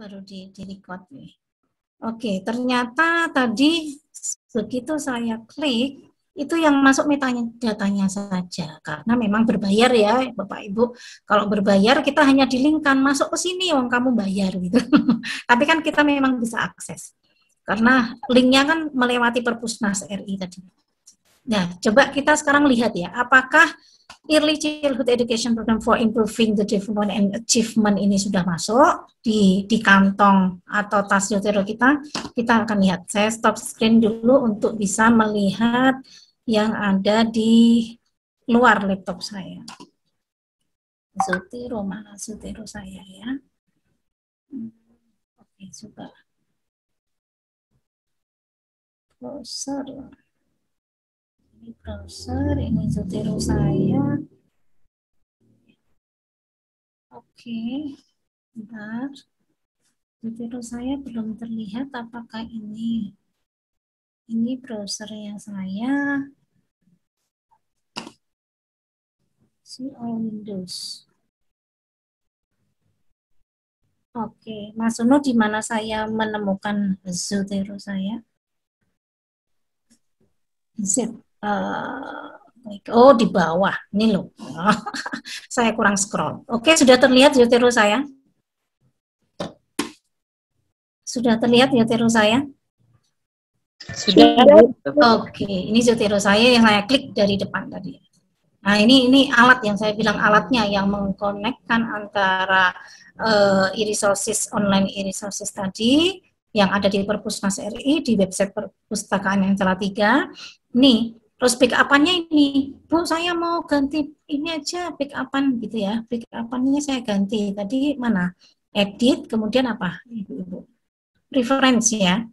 baru di record nih. Oke, ternyata tadi begitu saya klik, itu yang masuk metadatanya saja, karena memang berbayar ya Bapak Ibu. Kalau berbayar kita hanya dilingkan, masuk ke sini wong kamu bayar gitu. Tapi kan kita memang bisa akses, karena linknya kan melewati Perpusnas RI tadi. Nah, coba kita sekarang lihat ya, apakah Early Childhood Education Program for Improving the Development and Achievement ini sudah masuk di kantong atau tas Zotero kita. Kita akan lihat. Saya stop screen dulu untuk bisa melihat yang ada di luar laptop saya. Zotero, mana Zotero saya ya? Oke, coba. Browser. Ini browser, ini Zotero saya. Oke, bentar. Zotero saya belum terlihat apakah ini browsernya saya. See all Windows. Oke, Mas Uno, di mana saya menemukan Zotero saya? Oh, di bawah. Ini loh. Saya kurang scroll. Oke, sudah terlihat Zotero saya? Sudah terlihat Zotero saya? Sudah. Oke, ini Zotero saya yang saya klik dari depan tadi. Nah, ini alat yang saya bilang, alatnya yang mengkonekkan antara e-resources, online e-resources tadi yang ada di Perpusnas RI di website Perpustakaan yang salah 3. Nih, terus backup-annya ini, Bu, saya mau ganti ini aja backup-an gitu ya. Backup-annya saya ganti. Tadi mana? Edit, kemudian apa? Ibu-ibu. Reference ya.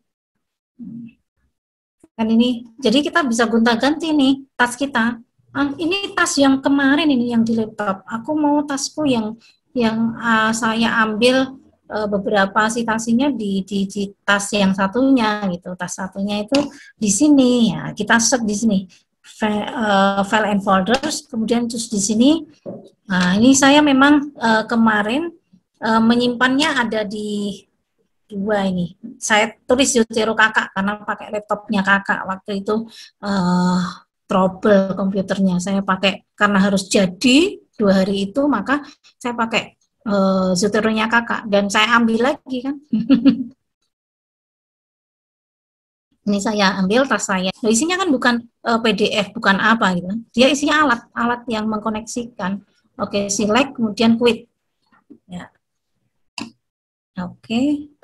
Kan ini, jadi kita bisa gonta-ganti nih tas kita. Ini tas yang kemarin ini yang di laptop. Aku mau tasku yang saya ambil beberapa citasinya di tas yang satunya gitu. Tas satunya itu di sini ya. Kita search di sini file and folders. Kemudian terus di sini. Nah, ini saya memang kemarin menyimpannya ada di 2 ini. Saya tulis Zotero kakak karena pakai laptopnya kakak waktu itu trouble komputernya. Saya pakai karena harus jadi 2 hari itu, maka saya pakai Zotero-nya kakak dan saya ambil lagi kan. Ini saya ambil tas saya. Nah, isinya kan bukan PDF, bukan apa gitu. Dia isinya alat yang mengkoneksikan. Oke, select kemudian quit. Ya. Oke.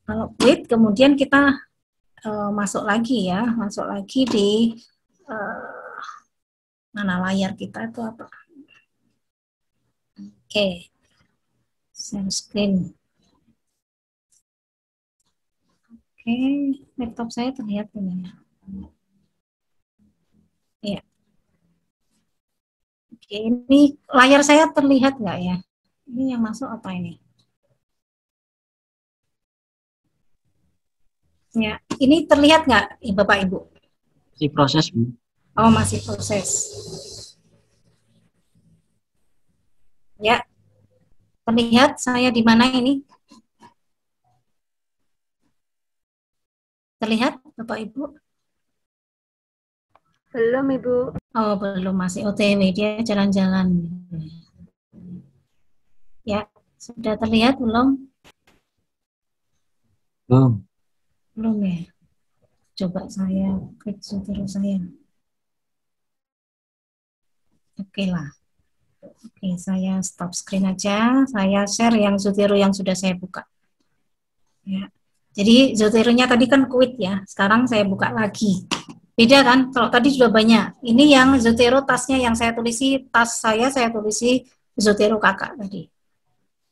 Kalau quit kemudian kita masuk lagi ya, masuk lagi di mana layar kita itu apa? Oke, share screen. Oke, laptop saya terlihat ini. Ya. Oke, ini layar saya terlihat nggak ya? Ini yang masuk apa ini? Ya, ini terlihat nggak, Bapak Ibu? Masih proses, Bu. Oh, masih proses. Ya, terlihat saya di mana ini? Terlihat, Bapak Ibu? Belum, Ibu. Oh, belum, masih OTW, dia jalan-jalan. Ya, sudah terlihat belum? Belum. Belum ya? Coba saya klik Zotero saya. Oke lah. Oke, saya stop screen aja. Saya share yang Zotero yang sudah saya buka. Ya. Jadi Zotero-nya tadi kan quit ya. Sekarang saya buka lagi. Beda kan? Kalau tadi sudah banyak. Ini yang Zotero tasnya yang saya tulisi, tas saya tulisi Zotero kakak tadi.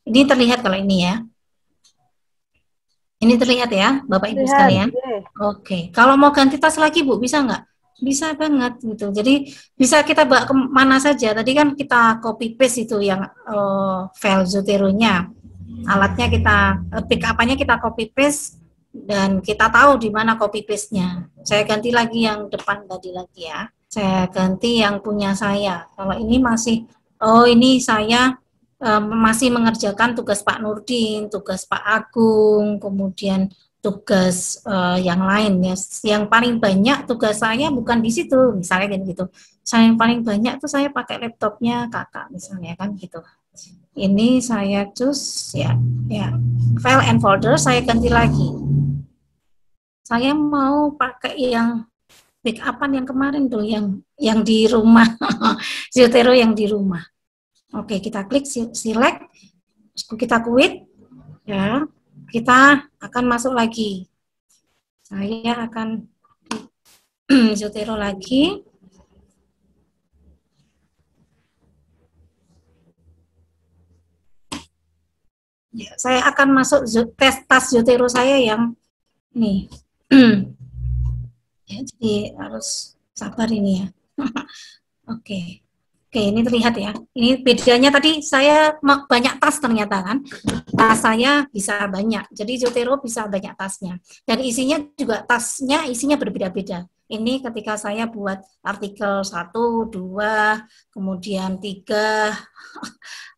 Ini terlihat kalau ini ya. Ini terlihat ya, Bapak Ibu sekalian. Oke, kalau mau ganti tas lagi Bu, bisa nggak? Bisa banget gitu. Jadi bisa kita bawa ke mana saja. Tadi kan kita copy paste itu yang file Zotero-nya. Alatnya kita backup-nya kita copy paste dan kita tahu di mana copy paste-nya. Saya ganti lagi yang depan tadi lagi ya. Saya ganti yang punya saya. Kalau ini masih ini saya masih mengerjakan tugas Pak Nurdin, tugas Pak Agung, kemudian tugas yang lain ya. Yang paling banyak tugas saya bukan di situ, misalnya kayak gitu. Saya yang paling banyak tuh saya pakai laptopnya kakak misalnya kan gitu. Ini saya choose ya, file and folder saya ganti lagi. Saya mau pakai yang backupan yang kemarin tuh, yang di rumah, Zotero yang di rumah. Oke, kita klik select, kita quit, ya, kita akan masuk lagi. Saya akan Zotero lagi. Ya, saya akan masuk tas Zotero saya yang nih. Ya, jadi harus sabar ini ya. Oke. Oke, ini terlihat ya. Ini bedanya tadi saya banyak tas ternyata kan. Tas saya bisa banyak. Jadi Zotero bisa banyak tasnya. Dan isinya juga tasnya isinya berbeda-beda. Ini ketika saya buat artikel 1, 2, kemudian 3,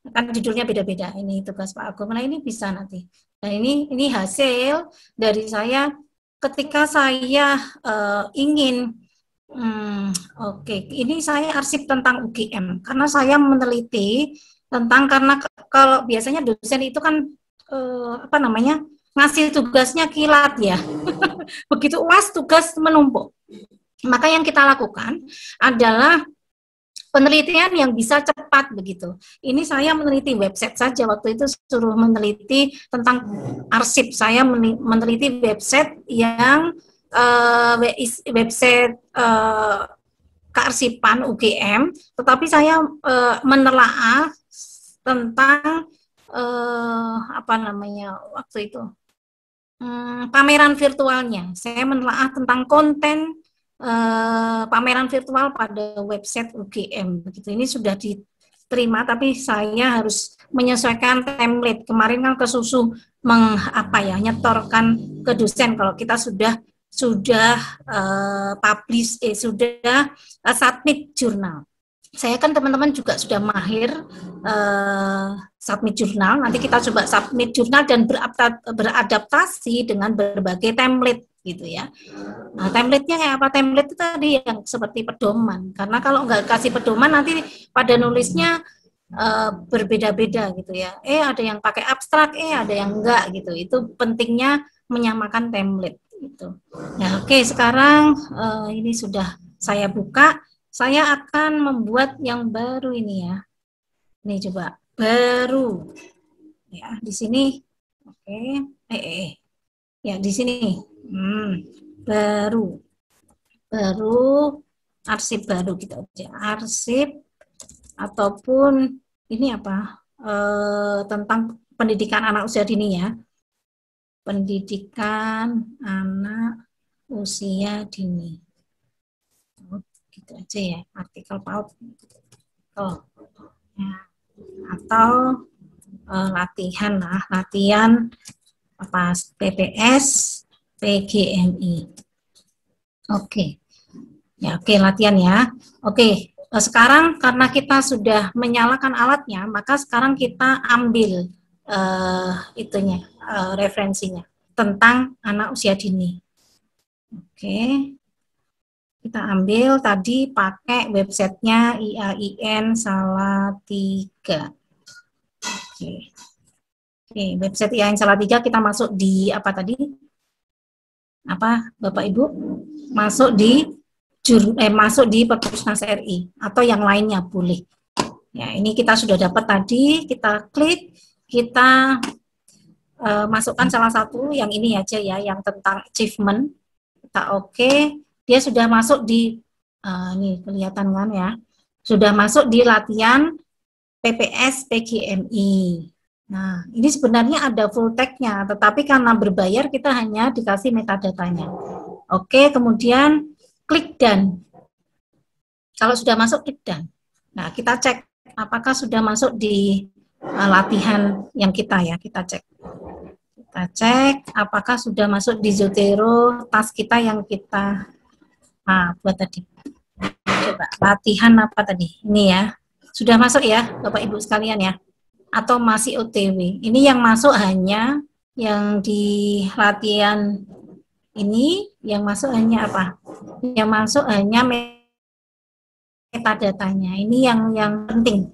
kan judulnya beda-beda. Ini tugas Pak Agung. Nah, ini bisa nanti. Dan ini hasil dari saya ketika saya ingin Oke, ini saya arsip tentang UGM karena saya meneliti tentang, karena kalau biasanya dosen itu kan ngasih tugasnya kilat ya. Begitu UAS tugas menumpuk. Maka yang kita lakukan adalah penelitian yang bisa cepat begitu. Ini saya meneliti website saja, waktu itu suruh meneliti tentang arsip. Saya meneliti website yang website kearsipan UGM, tetapi saya menelaah tentang waktu itu pameran virtualnya. Saya menelaah tentang konten pameran virtual pada website UGM. Begitu. Ini sudah diterima, tapi saya harus menyesuaikan template. Kemarin kan kesusu nyetorkan ke dosen kalau kita sudah publish, sudah submit jurnal. Saya kan teman-teman juga sudah mahir submit jurnal. Nanti kita coba submit jurnal dan beradaptasi dengan berbagai template gitu ya. Nah, template-nya kayak apa? Template itu tadi yang seperti pedoman. Karena kalau nggak kasih pedoman nanti pada nulisnya berbeda-beda gitu ya. Ada yang pakai abstrak, ada yang enggak gitu. Itu pentingnya menyamakan template gitu. Nah, oke, sekarang ini sudah saya buka. Saya akan membuat yang baru ini ya. Ini coba baru. Ya, di sini. Oke. Ya, di sini. Baru arsip baru gitu aja. Arsip ataupun ini apa? Tentang pendidikan anak usia dini ya. Pendidikan anak usia dini. Gitu aja ya, artikel PAUD. Ya. Atau latihan apa PPS PGMI. Oke. Ya, oke, latihan ya. Oke, sekarang karena kita sudah menyalakan alatnya, maka sekarang kita ambil referensinya tentang anak usia dini. Oke. Kita ambil tadi pakai websitenya IAIN Salatiga. Oke, website IAIN Salatiga kita masuk di apa tadi? Apa Bapak Ibu? Masuk di Perpusnas RI atau yang lainnya boleh. Ya, ini kita sudah dapat tadi, kita klik, kita masukkan salah satu yang ini aja ya, yang tentang achievement. Kita oke. Dia sudah masuk di ini kelihatan kan ya, sudah masuk di latihan PPS PGMI. Nah, ini sebenarnya ada full tag-nya, tetapi karena berbayar kita hanya dikasih metadatanya. Oke, kemudian klik done. Kalau sudah masuk, klik done. Nah, kita cek apakah sudah masuk di latihan yang kita ya, kita cek. Kita cek apakah sudah masuk di Zotero tas kita yang kita buat tadi. Coba latihan apa tadi? Ini ya. Sudah masuk ya, Bapak Ibu sekalian ya. atau masih OTW? Ini yang masuk hanya yang di latihan ini, yang masuk hanya apa? Yang masuk hanya metadatanya. Ini yang penting.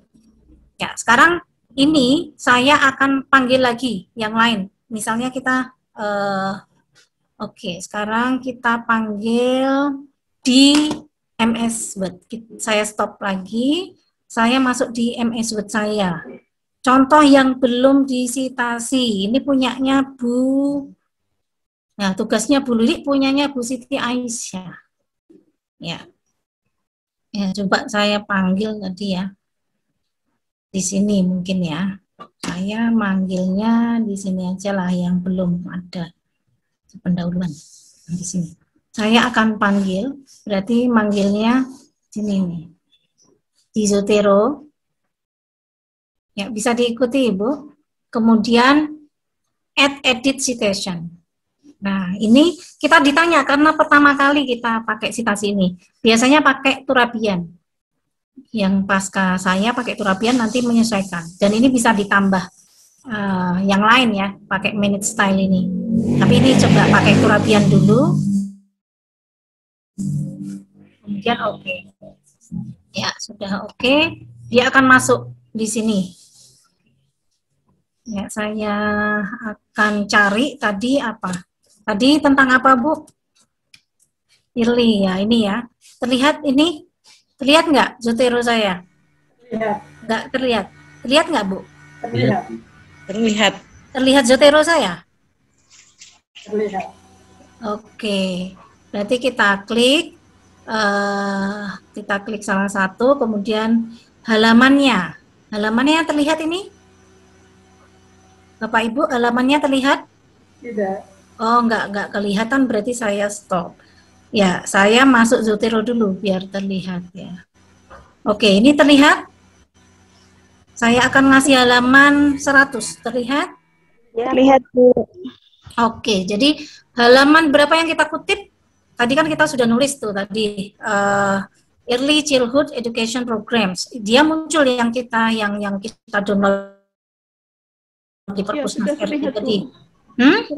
Ya, sekarang ini saya akan panggil lagi yang lain. Misalnya kita oke, sekarang kita panggil di MS Word. Saya stop lagi. Saya masuk di MS Word saya. Contoh yang belum disitasi. Ini punyanya Bu. Nah, tugasnya Bu Lili, punyanya Bu Siti Aisyah. Ya. Ya, coba saya panggil tadi ya. Di sini mungkin ya. Saya manggilnya di sini aja lah yang belum ada pendahuluan di sini. Saya akan panggil, berarti manggilnya sini nih. Di Zotero. Ya, bisa diikuti Ibu. Kemudian add edit citation. Nah, ini kita ditanya karena pertama kali kita pakai citasi ini. Biasanya pakai Turabian. Yang pasca saya pakai Turabian nanti menyesuaikan. Dan ini bisa ditambah yang lain ya, pakai minute style ini. Tapi ini coba pakai Turabian dulu. Kemudian oke. Ya, sudah oke. Dia akan masuk di sini. Ya, saya akan cari tadi apa? Tadi tentang apa, Bu? Irli ya, ini ya. Terlihat ini? Terlihat nggak Zotero saya? Terlihat. Nggak terlihat. Terlihat nggak, Bu? Terlihat. Terlihat. Terlihat Zotero saya? Terlihat. Oke. Berarti kita klik salah satu, kemudian halamannya. Halamannya terlihat ini? Bapak Ibu, halamannya terlihat? Tidak. Oh, enggak kelihatan, berarti saya stop. Ya, saya masuk Zotero dulu biar terlihat ya. Oke, ini terlihat? Saya akan ngasih halaman 100, terlihat? Ya, terlihat, Bu. Oke, jadi halaman berapa yang kita kutip? Tadi kan kita sudah nulis tuh tadi Early Childhood Education Programs. Dia muncul yang kita download di Perpusnas RI tadi. 100.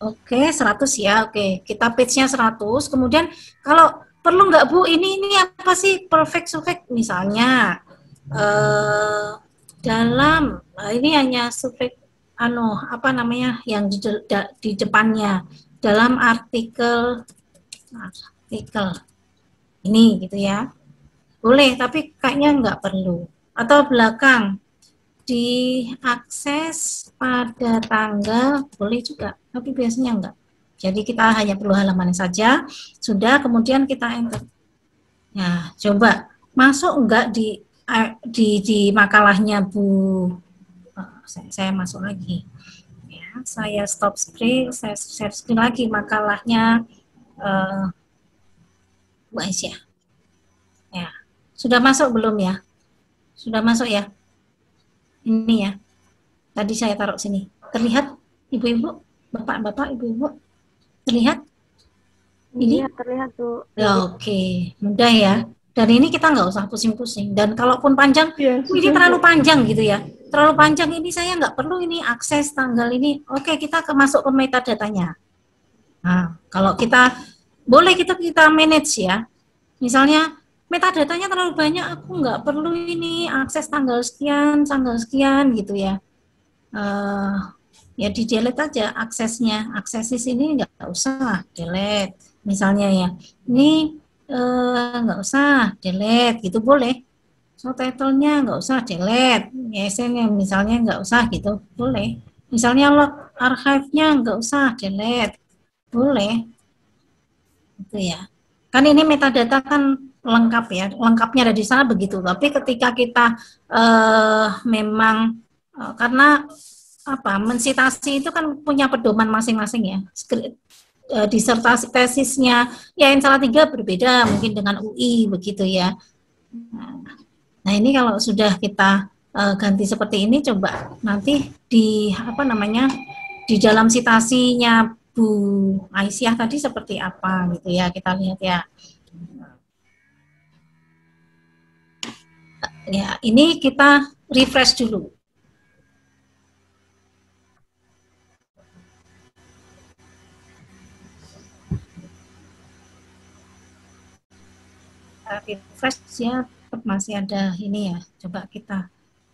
Oke, 100 ya. Oke, kita page-nya 100. Kemudian kalau perlu nggak Bu, ini apa sih perfect suffix misalnya dalam ini hanya suffix apa namanya yang di depannya dalam artikel ini gitu ya. Boleh, tapi kayaknya nggak perlu. Atau belakang diakses pada tanggal boleh juga, tapi biasanya enggak. Jadi kita hanya perlu halaman saja, sudah, kemudian kita enter. Nah, coba masuk enggak di makalahnya Bu. Saya masuk lagi. Ya, saya stop screen, saya share screen lagi makalahnya Bu Aisyah. Ya, sudah masuk belum ya? Sudah masuk ya? Ini ya, tadi saya taruh sini. Terlihat ibu-ibu, bapak-bapak, ibu-ibu? Terlihat? Ini? Iya, terlihat tuh. Ya, oke, mudah ya. Dan ini kita nggak usah pusing-pusing. Dan kalaupun panjang, Ya, ini terlalu panjang gitu ya. Terlalu panjang ini saya nggak perlu ini akses tanggal ini. Oke, kita masuk ke metadatanya. Nah, kalau kita boleh kita manage ya. Misalnya metadatanya terlalu banyak, aku nggak perlu ini akses tanggal sekian gitu ya. Ya di delete aja aksesnya, akses di sini nggak usah delete misalnya ya. Ini nggak usah delete gitu boleh. So title-nya nggak usah delete, YSN-nya misalnya nggak usah gitu boleh. Misalnya log archive-nya nggak usah delete, boleh. Gitu ya. Kan ini metadata kan lengkap ya, lengkapnya ada di sana begitu. Tapi ketika kita memang karena apa mensitasi itu kan punya pedoman masing-masing ya. Disertasi tesisnya ya yang salah 3 berbeda mungkin dengan UI begitu ya. Nah ini kalau sudah kita ganti seperti ini, coba nanti di apa namanya di dalam citasinya Bu Aisyah tadi seperti apa gitu ya, kita lihat ya. Ya, ini kita refresh dulu. Refresh ya, tetap masih ada ini ya. Coba kita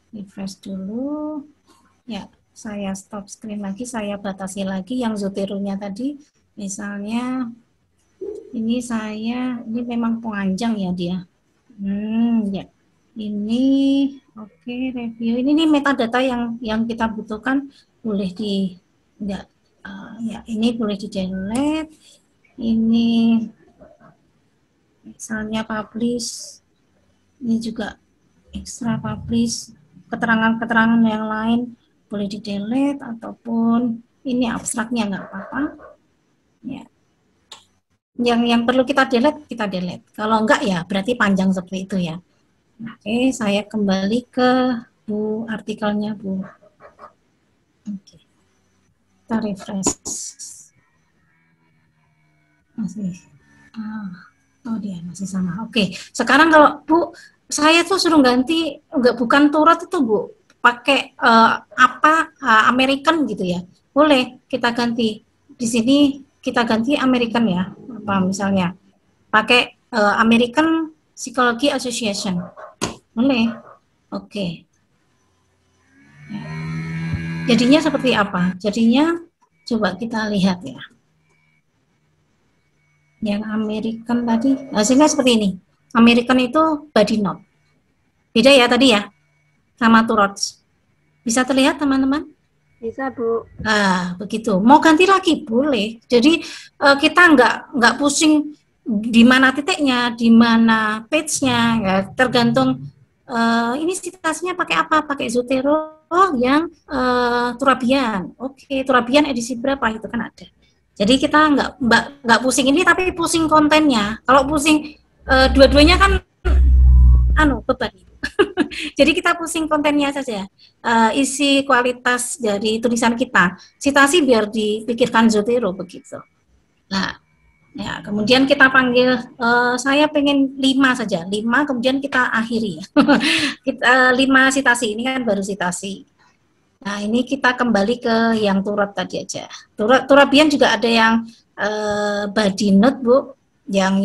refresh dulu. Ya, saya stop screen lagi, saya batasi lagi yang Zotero-nya tadi. Misalnya ini memang panjang ya dia. Ya. Ini oke, review. Ini nih metadata yang kita butuhkan, boleh di enggak ya, ini boleh di delete. Ini misalnya publish. Ini juga extra publish, keterangan-keterangan yang lain boleh di delete, ataupun ini abstraknya nggak apa-apa ya. Yang perlu kita delete, kalau enggak ya berarti panjang seperti itu ya. Oke, saya kembali ke Bu artikelnya Bu. Oke, kita refresh. Masih oh dia masih sama. Oke, sekarang kalau Bu, saya tuh suruh ganti, bukan turut itu Bu, pakai American gitu ya. Boleh kita ganti. Di sini kita ganti American ya. Apa misalnya pakai American Psychology Association. Boleh. Oke. Jadinya seperti apa? Jadinya coba kita lihat ya. Yang American tadi, hasilnya seperti ini. American itu body note. Beda ya tadi ya, sama Turots. Bisa terlihat teman-teman? Bisa, Bu. Begitu. Mau ganti lagi boleh. Jadi kita nggak pusing di mana titiknya, di mana page-nya, ya tergantung. Ini citasinya pakai apa? Pakai Zotero yang Turabian. Oke, Turabian edisi berapa itu kan ada. Jadi kita nggak pusing ini, tapi pusing kontennya. Kalau pusing dua-duanya kan beban. Jadi kita pusing kontennya saja, isi kualitas dari tulisan kita. Citasi biar dipikirkan Zotero begitu. Nah, ya kemudian kita panggil, saya pengen 5 saja, 5 kemudian kita akhiri. Kita 5 citasi, ini kan baru citasi. Nah, ini kita kembali ke yang turut tadi aja. Turabian juga ada yang body note Bu, yang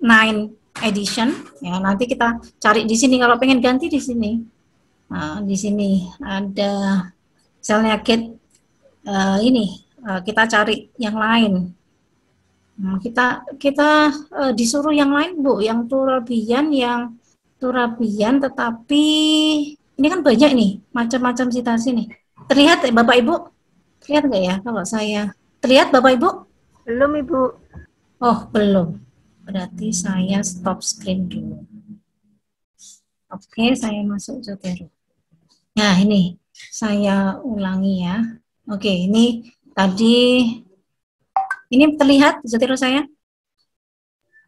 9 edition, ya nanti kita cari di sini kalau pengen ganti di sini. Nah, di sini ada misalnya kita cari yang lain. Nah, kita disuruh yang lain Bu, yang Turabian tetapi ini kan banyak nih macam-macam citasi nih. Terlihat ya Bapak Ibu? Terlihat nggak ya kalau saya? Terlihat Bapak Ibu? Belum, Ibu. Oh, belum. Berarti saya stop screen dulu. Oke, saya masuk Zotero. Nah, ini saya ulangi ya. Oke, ini tadi ini terlihat Zotero saya?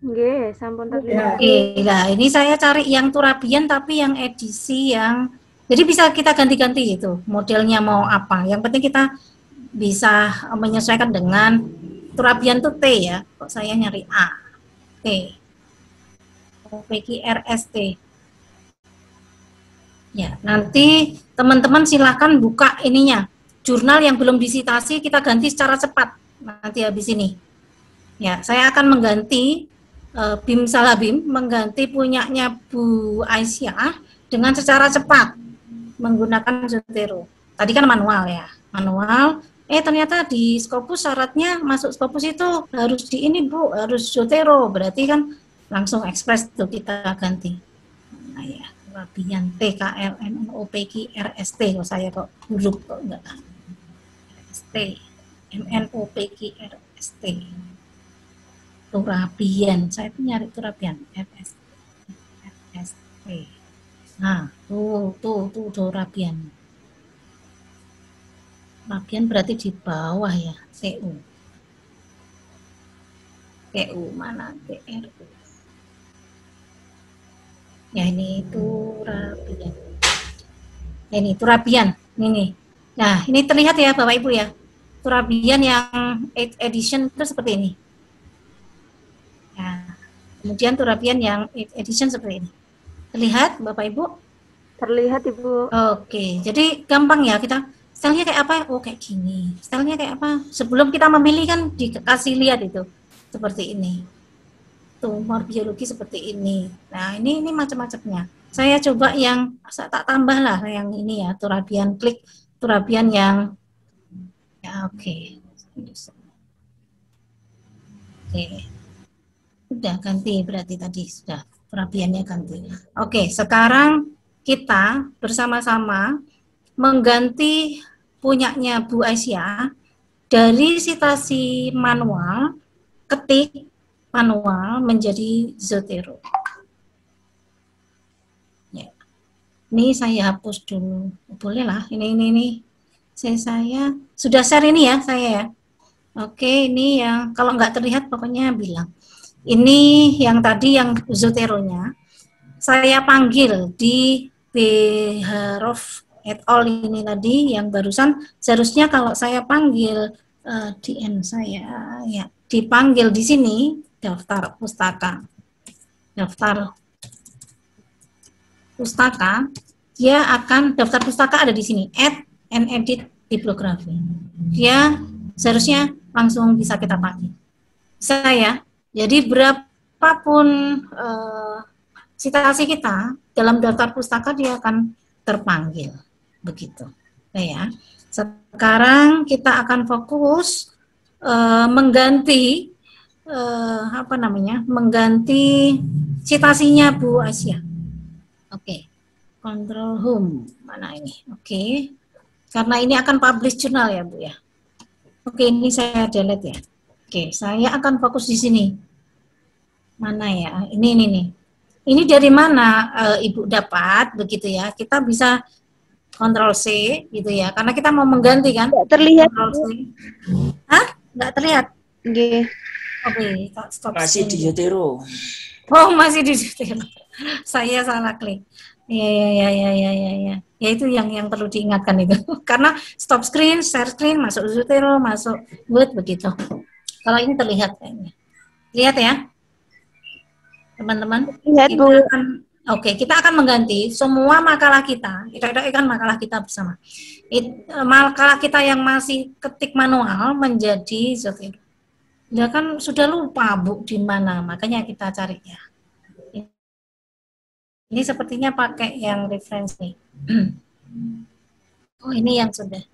Nggih, sampun terlihat. Nah, ini saya cari yang Turabian tapi yang edisi yang, jadi bisa kita ganti-ganti itu modelnya mau apa. Yang penting kita bisa menyesuaikan dengan Turabian tuh T ya. Kok saya nyari A? T. OPQRST. Ya, nanti teman-teman silahkan buka ininya. Jurnal yang belum disitasi kita ganti secara cepat nanti habis ini. Ya, saya akan mengganti Bim Salabim mengganti punyanya Bu Aisyah dengan secara cepat menggunakan Zotero. Tadi kan manual ya, manual. Ternyata di Scopus syaratnya masuk Scopus itu harus di ini Bu, harus Zotero. Berarti kan langsung ekspres tuh kita ganti. Nah ya, Turabian TKLMNOPQRST. Kok saya kok huruf kok enggak. ST MNOPQRST. Turabian, saya tuh nyari Turabian FST. Nah, tuh Turabian. Turabian berarti di bawah ya, TU. TU mana? TRU. Ya ini Turabian. Ini Turabian, ini. Nah, ini terlihat ya Bapak Ibu ya. Turabian yang 8th edition itu seperti ini. Nah, kemudian Turabian yang 8th edition seperti ini. Terlihat Bapak Ibu? Terlihat Ibu. Oke, jadi gampang ya kita stylenya kayak apa? Oh kayak gini. Stylenya kayak apa? Sebelum kita memilih kan dikasih lihat itu seperti ini. Tumor biologi seperti ini. Nah ini macam-macamnya. Saya coba yang tak tambah lah yang ini ya, Turabian klik Turabian yang ya oke. Oke. Sudah ganti berarti tadi sudah Turabiannya ganti. Oke, sekarang kita bersama-sama mengganti punyanya Bu Aisyah dari citasi manual ketik manual menjadi Zotero. Ya. Ini saya hapus dulu. Boleh lah. Ini. Saya sudah share ini ya saya ya. Oke, ini yang kalau nggak terlihat pokoknya bilang. Ini yang tadi yang Zoteronya. Saya panggil di Beharov et al. Ini tadi yang barusan. Seharusnya kalau saya panggil DN saya ya dipanggil di sini daftar pustaka. Daftar pustaka, dia akan daftar pustaka ada di sini. Add and edit bibliografi. Dia seharusnya langsung bisa kita pakai. Bisa ya. Jadi berapapun citasi kita dalam daftar pustaka dia akan terpanggil. Begitu. Nah, ya. Sekarang kita akan fokus mengganti mengganti citasinya Bu Aisyah. Oke. Control Home mana ini? Oke. Karena ini akan publish jurnal ya Bu ya. Oke, ini saya delete ya. Oke, saya akan fokus di sini. Mana ya? Ini nih. Ini dari mana Ibu dapat begitu ya? Kita bisa Ctrl C gitu ya. Karena kita mau mengganti kan? Nggak terlihat. Ctrl C. Hah? Nggak terlihat? Nggih. Oke, stop. Masih di Zotero. Oh, masih di Zotero. Saya salah klik. Ya. Ya itu yang perlu diingatkan itu. Karena stop screen, share screen, masuk Zotero, masuk Word begitu. Kalau ini terlihat kayaknya. Lihat ya. Teman-teman. Lihat Bu. Kita akan mengganti semua makalah kita. Kita kan makalah kita bersama. Makalah kita yang masih ketik manual menjadi Zotero. Ya kan sudah lupa Bu di mana, makanya kita cari ya. Ini sepertinya pakai yang referensi. Oh ini yang sudah.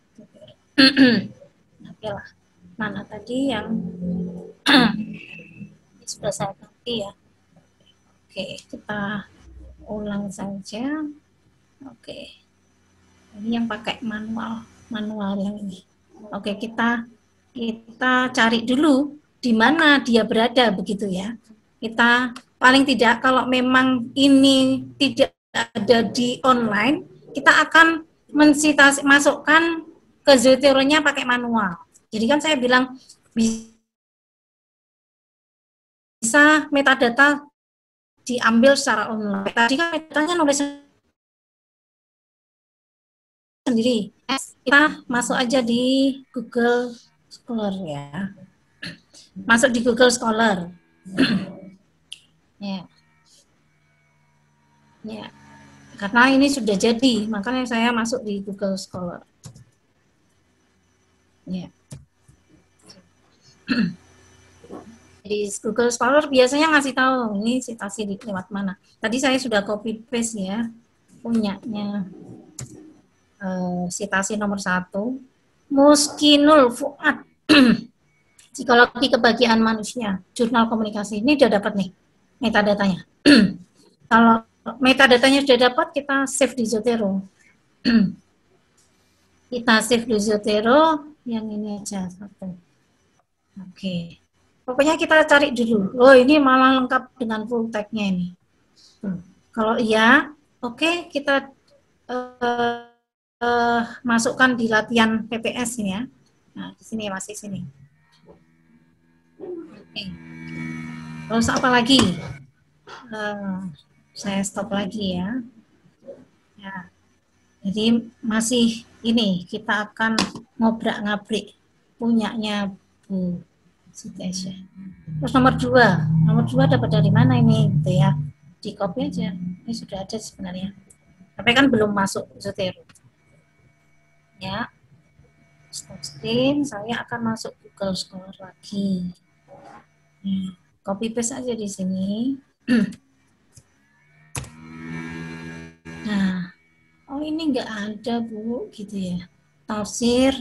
Oke lah. Mana tadi yang ini sudah saya ganti ya. Oke, kita ulang saja. Oke. Ini yang pakai manual yang ini. Oke, kita cari dulu di mana dia berada begitu ya. Kita paling tidak kalau memang ini tidak ada di online, kita akan masukkan ke Zotero-nya pakai manual. Jadi kan saya bilang bisa metadata diambil secara online. Tadi kan metadanya nulis sendiri. Kita masuk aja di Google Scholar ya. Masuk di Google Scholar. Ya. Karena ini sudah jadi, makanya saya masuk di Google Scholar. Ya. Jadi Google Scholar biasanya ngasih tahu ini citasi lewat mana. Tadi saya sudah copy paste ya, punyanya citasi nomor 1, Muskinul Fuad, Psikologi Kebahagiaan Manusia, Jurnal Komunikasi. Ini udah dapat nih metadatanya. Kalau metadatanya sudah dapat, kita save di Zotero. Kita save di Zotero, yang ini aja satu. Oke. Pokoknya kita cari dulu. Oh, ini malah lengkap dengan full tag-nya ini. Kalau iya, oke, kita masukkan di latihan PPS ini ya. Nah, di sini masih sini. Oke. Terus apa lagi? Saya stop lagi ya. Ya. Jadi masih ini kita akan ngobrak-ngabrik punyanya Bu Siti Aisyah. Terus nomor 2 dapat dari mana ini gitu ya. di copy aja. Ini sudah ada sebenarnya. Tapi kan belum masuk Zotero. Ya. Stop screen, saya akan masuk Google Scholar lagi. Copy paste aja di sini. Nah, oh ini nggak ada Bu, gitu ya. Tafsir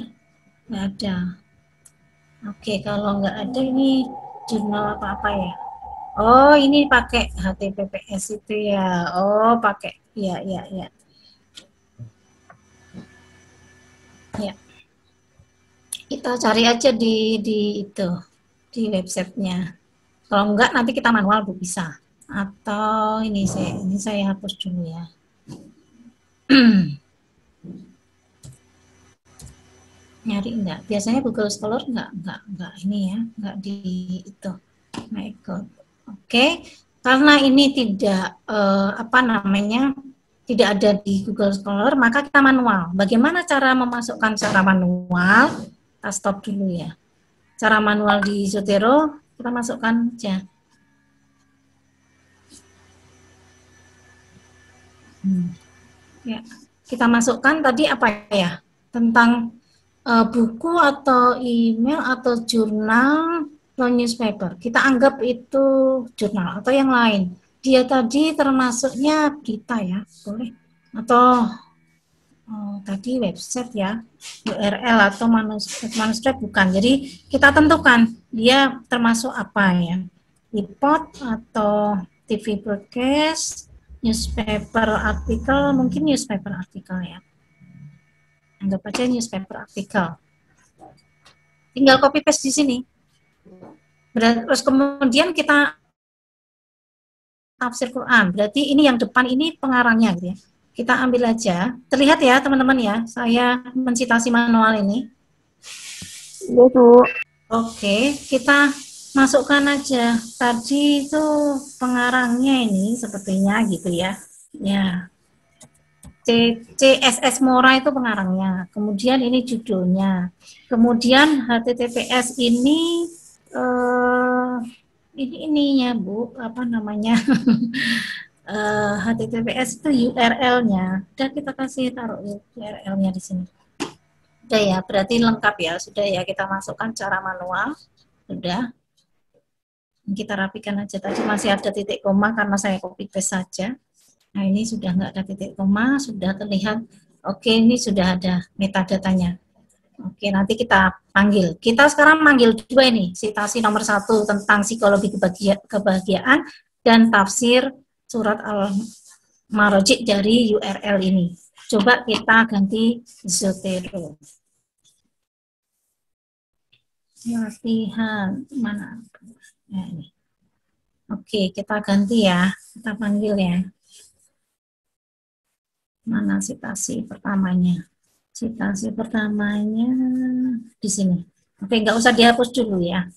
nggak ada. Oke, kalau nggak ada ini jurnal apa-apa ya? Oh, ini pakai HTTPS itu ya. Oh, pakai. Ya, ya, ya. Ya. Kita cari aja di itu, di websitenya. Kalau enggak nanti kita manual Bu bisa. Atau ini saya hapus dulu ya. Nyari enggak? Biasanya Google Scholar enggak ini ya, enggak di itu. My God. Oke, karena ini tidak apa namanya, tidak ada di Google Scholar, maka kita manual. Bagaimana cara memasukkan secara manual? Kita stop dulu ya. Cara manual di Zotero kita masukkan aja. Ya, kita masukkan tadi apa ya? Tentang buku atau email atau jurnal atau newspaper. Kita anggap itu jurnal atau yang lain. Dia tadi termasuknya berita ya, boleh. Atau tadi website ya, URL atau manuskrip bukan. Jadi kita tentukan dia termasuk apa ya. Report atau TV broadcast, newspaper artikel, mungkin newspaper artikel ya. Anggap aja newspaper artikel. Tinggal copy paste di sini. Terus kemudian kita tafsir Quran. Berarti ini yang depan ini pengarangnya gitu ya. Kita ambil aja. Terlihat ya teman-teman ya, saya mencitasi manual ini. Iya, Bu. Oke, kita masukkan aja. Tadi itu pengarangnya ini sepertinya gitu ya. Ya. CSS Mora itu pengarangnya. Kemudian ini judulnya. Kemudian HTTPS ini ini ininya Bu, apa namanya? HTTPS itu URL-nya. Udah kita kasih taruh URL-nya di sini. Sudah ya, berarti lengkap ya. Sudah ya, kita masukkan cara manual. Sudah. Kita rapikan aja. Tadi masih ada titik koma karena saya copy paste saja. Nah, ini sudah nggak ada titik koma, sudah terlihat. Oke, ini sudah ada metadatanya. Oke, nanti kita panggil. Kita sekarang manggil dua ini, citasi nomor 1 tentang psikologi kebahagiaan dan tafsir surat Al-Marji dari URL ini. Coba kita ganti Zotero. Latihan mana? Nah, ini. Oke, kita ganti ya. Kita panggil ya. Mana citasi pertamanya? Citasi pertamanya di sini. Oke, nggak usah dihapus dulu ya.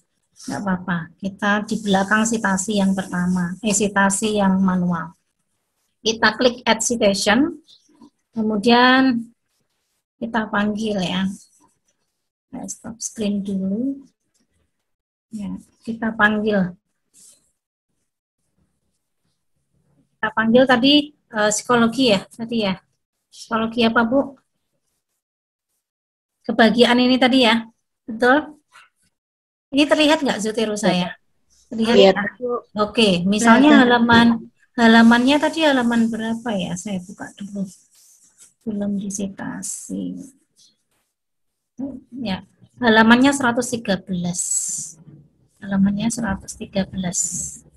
Nggak apa-apa. Kita di belakang citasi yang pertama. Citasi yang manual. Kita klik add citation. Kemudian kita panggil ya. Stop screen dulu. Ya, kita panggil. Kita panggil tadi psikologi ya, tadi ya. Psikologi apa, Bu? Kebahagiaan ini tadi ya, betul? Ini terlihat nggak Zotero saya? Terlihat ya? Oke, misalnya halamannya tadi halaman berapa ya? Saya buka dulu. Belum disitasi. Ya, halamannya 113. Halamannya 113.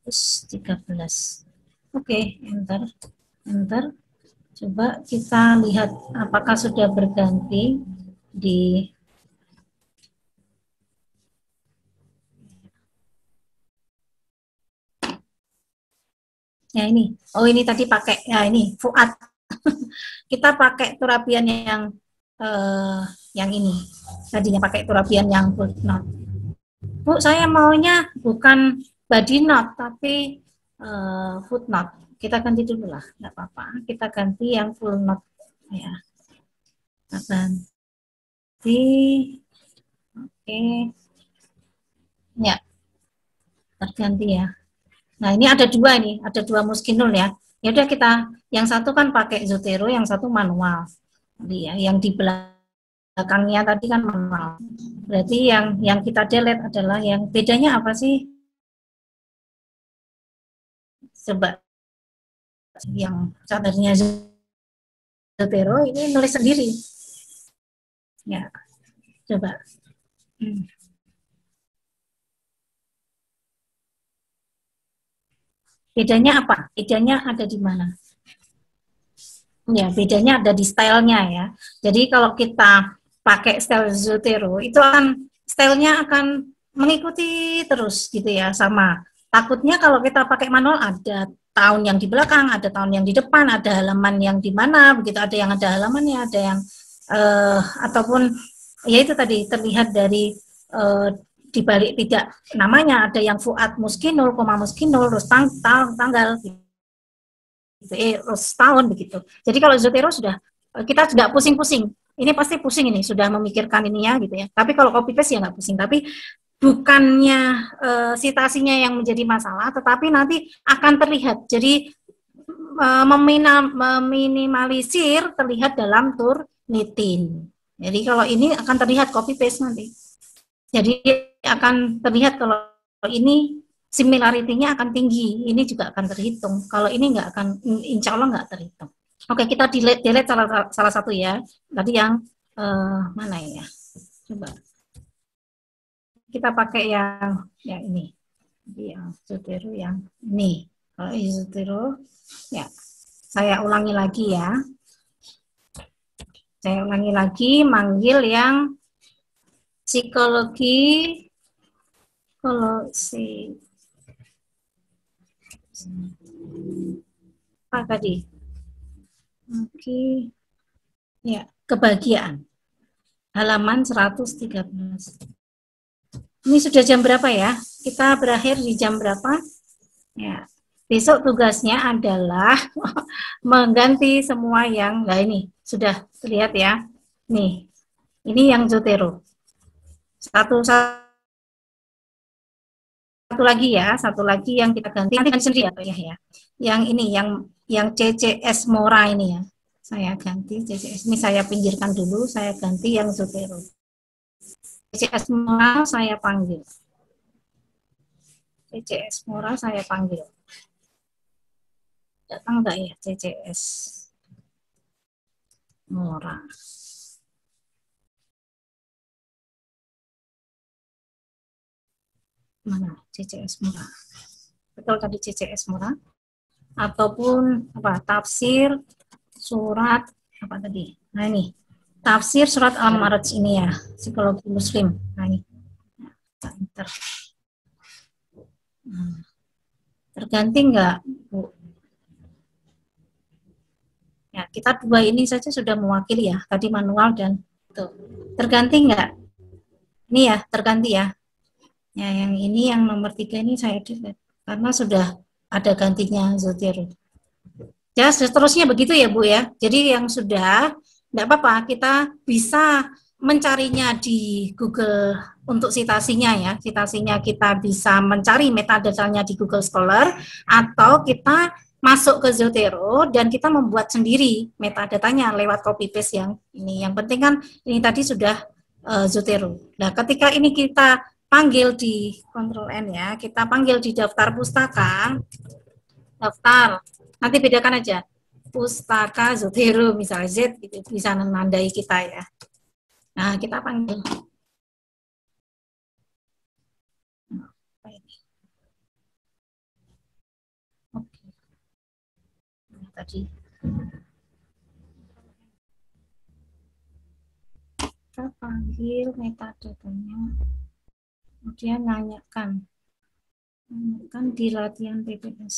113. Oke, enter. Coba kita lihat apakah sudah berganti di ya ini. Oh, ini tadi pakai ya ini Fuad. Kita pakai turabian yang ini. Tadinya pakai turabian yang footnote. Bu, saya maunya bukan body note tapi footnote. Kita ganti dulu lah, nggak apa-apa. Kita ganti yang full note ya. Kita ganti, oke. Ya, terganti ya. Nah, ini ada dua muskinul ya. Ya udah kita, yang satu kan pakai Zotero, yang satu manual. Jadi ya, yang di belakangnya tadi kan manual. Berarti yang kita delete adalah yang bedanya apa sih? Coba yang cadarnya Zotero ini nulis sendiri. Ya, coba. Bedanya apa? Bedanya ada di mana? Ya, bedanya ada di stylenya ya. Jadi kalau kita pakai style Zotero, itu akan stylenya akan mengikuti terus gitu ya, sama. Takutnya kalau kita pakai manual ada tahun yang di belakang, ada tahun yang di depan, ada halaman yang di mana, begitu ada yang ada halamannya, ada yang ataupun ya itu tadi terlihat dari di balik tidak namanya, ada yang Fuad Muskinul, koma Muskinul, terus tanggal gitu. Setahun begitu. Jadi kalau Zotero sudah kita tidak pusing-pusing. Ini pasti pusing ini sudah memikirkan ini ya gitu ya. Tapi kalau copy paste ya nggak pusing. Tapi bukannya citasinya yang menjadi masalah, tetapi nanti akan terlihat. Jadi meminimalisir terlihat dalam Turnitin. Jadi kalau ini akan terlihat copy paste nanti. Jadi akan terlihat kalau ini similarity-nya akan tinggi, ini juga akan terhitung. Kalau ini nggak akan, insya Allah nggak terhitung. Oke, kita delete salah satu ya. Tadi yang mana ya? Coba kita pakai yang ini. Jadi yang Zotero yang ini. Kalau Zotero, ya saya ulangi lagi ya. Saya ulangi lagi, manggil yang psikologi. Kalau apa tadi? Oke. Ya, kebahagiaan. Halaman 113. Ini sudah jam berapa ya? Kita berakhir di jam berapa? Ya. Besok tugasnya adalah mengganti semua yang, nah ini sudah terlihat ya. Nih, ini yang Zotero. Satu lagi yang kita ganti nanti sendiri ya. Yang ini yang CCS Mora ini ya. Saya ganti CCS ini, saya pinggirkan dulu, saya ganti yang Zotero. CCS Mora saya panggil. CCS Mora saya panggil. Datang enggak ya CCS Mora? Mana CCS Mora? Betul tadi CCS Mora? Ataupun apa? Tafsir surat apa tadi? Nah ini tafsir surat Al-Ma'arij ini ya, psikologi Muslim. Nah ini, enter. Terganti enggak, Bu? Ya, kita dua ini saja sudah mewakili ya, tadi manual dan itu. Terganti enggak? Ini ya, terganti ya. Ya, yang ini yang nomor 3 ini saya delete karena sudah ada gantinya Zotero. Ya, seterusnya begitu ya Bu ya. Jadi yang sudah, enggak apa-apa, kita bisa mencarinya di Google untuk citasinya ya. Citasinya kita bisa mencari metadata-nya di Google Scholar atau kita masuk ke Zotero dan kita membuat sendiri metadatanya lewat copy paste yang ini. Yang penting kan ini tadi sudah Zotero. Nah, ketika ini kita panggil di Ctrl N ya, kita panggil di daftar pustaka, daftar, nanti bedakan aja, pustaka Zotero, misalnya Z, gitu, bisa menandai kita ya. Nah, kita panggil. Oke. Nah, tadi. Kita panggil metadatanya. Kemudian nanyakan di latihan PPS.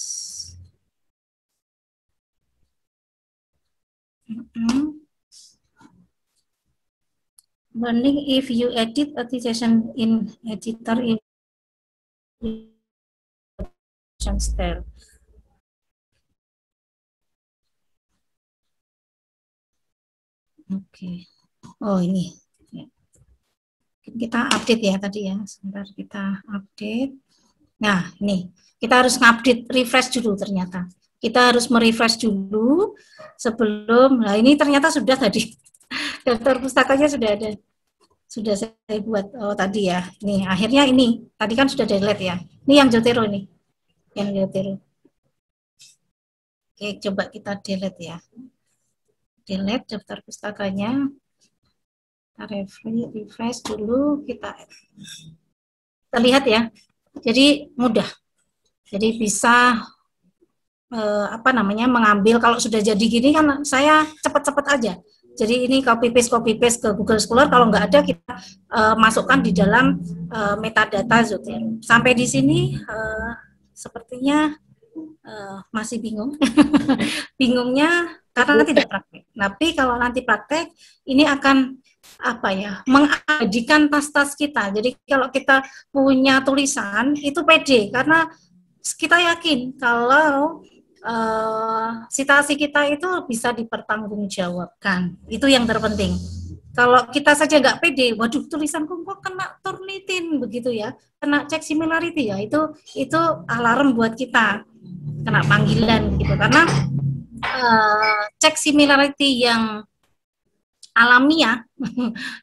Learning if you edit a session in editor in style. Oke. Oh ini. Ya. Kita update ya tadi ya. Sebentar kita update. Nah, ini kita harus ngupdate, refresh dulu ternyata. Kita harus merefresh dulu sebelum, nah ini ternyata sudah tadi, daftar pustakanya sudah ada. Sudah saya buat, oh tadi ya. Nih, akhirnya ini, tadi kan sudah delete ya. Ini yang Zotero nih, yang Zotero. Oke, coba kita delete ya. Delete daftar pustakanya. Refresh dulu, kita lihat ya. Jadi mudah. Jadi bisa mengambil, kalau sudah jadi gini kan saya cepat-cepat aja. Jadi ini copy paste ke Google Scholar, kalau nggak ada kita masukkan di dalam metadata Zotero. Sampai di sini sepertinya masih bingung. Bingungnya karena tidak praktek. Tapi kalau nanti praktek ini akan mengabadikan tas-tas kita. Jadi kalau kita punya tulisan itu pede karena kita yakin kalau citasi kita itu bisa dipertanggungjawabkan. Itu yang terpenting. Kalau kita saja nggak pede, waduh tulisanku kok kena Turnitin begitu ya, kena cek similarity ya, itu alarm buat kita kena panggilan gitu. Karena cek similarity yang alamiah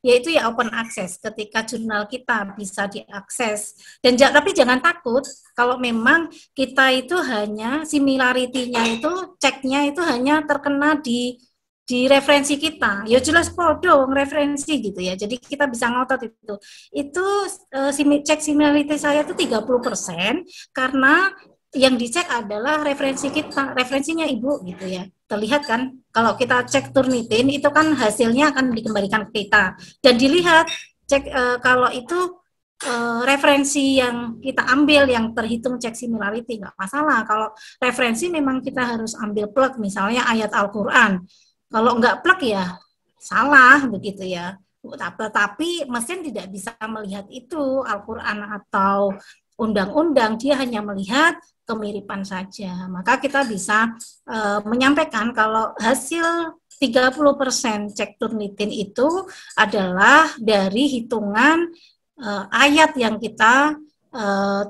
yaitu ya open access, ketika jurnal kita bisa diakses. Dan tapi jangan takut kalau memang kita itu hanya similarity-nya itu ceknya itu hanya terkena di referensi kita, ya jelas podo referensi gitu ya, jadi kita bisa ngotot itu cek similarity saya itu 30% karena yang dicek adalah referensi kita, referensinya Ibu gitu ya. Terlihat kan, kalau kita cek Turnitin itu kan hasilnya akan dikembalikan ke kita. Dan dilihat, cek kalau itu referensi yang kita ambil yang terhitung cek similarity, nggak masalah. Kalau referensi memang kita harus ambil plug, misalnya ayat Al-Quran. Kalau nggak plug ya salah begitu ya. Tapi mesin tidak bisa melihat itu Al-Quran atau undang-undang, dia hanya melihat kemiripan saja. Maka kita bisa menyampaikan kalau hasil 30% cek Turnitin itu adalah dari hitungan ayat yang kita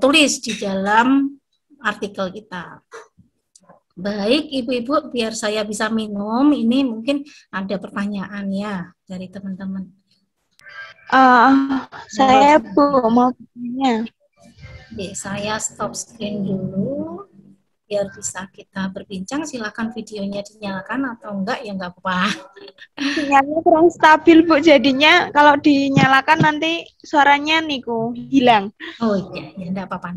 tulis di dalam artikel kita. Baik, Ibu-ibu, biar saya bisa minum, ini mungkin ada pertanyaan ya dari teman-teman. Saya Bu mau tanya. Oke, saya stop screen dulu biar bisa kita berbincang. Silakan videonya dinyalakan atau enggak ya enggak apa-apa. Sinyalnya kurang stabil Bu, jadinya kalau dinyalakan nanti suaranya niku hilang. Oh iya, ya enggak apa-apa.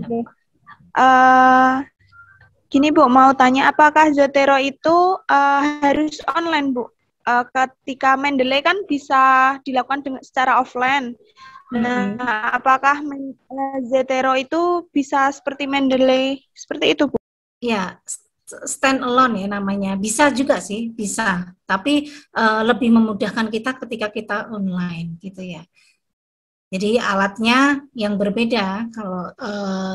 Gini Bu, mau tanya apakah Zotero itu harus online Bu? Ketika Mendeley kan bisa dilakukan secara offline. Nah, apakah Zotero itu bisa seperti Mendeley seperti itu Bu? Ya, stand alone ya namanya. Bisa juga sih, bisa. Tapi lebih memudahkan kita ketika kita online gitu ya. Jadi alatnya yang berbeda, kalau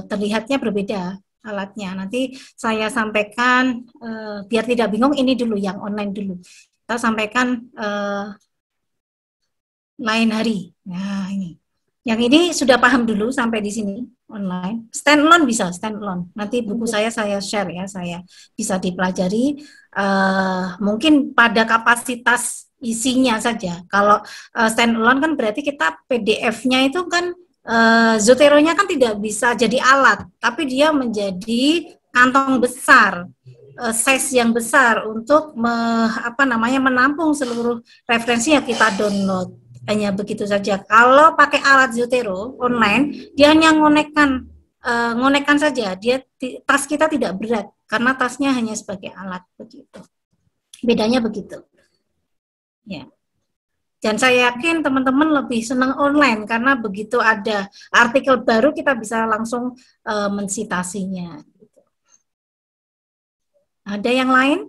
terlihatnya berbeda alatnya. Nanti saya sampaikan, biar tidak bingung, ini dulu yang online dulu. Kita sampaikan lain hari. Nah ini. Yang ini sudah paham dulu sampai di sini online. Stand alone bisa, stand alone. Nanti buku saya share ya, saya bisa dipelajari. Mungkin pada kapasitas isinya saja. Kalau stand alone kan berarti kita PDF-nya itu kan Zotero-nya kan tidak bisa jadi alat, tapi dia menjadi kantong besar, size yang besar untuk menampung seluruh referensi yang kita download. Hanya begitu saja. Kalau pakai alat Zotero online, dia hanya ngonekkan saja. Tas kita tidak berat karena tasnya hanya sebagai alat begitu. Bedanya begitu. Ya. Dan saya yakin teman-teman lebih senang online karena begitu ada artikel baru kita bisa langsung mensitasinya. Ada yang lain?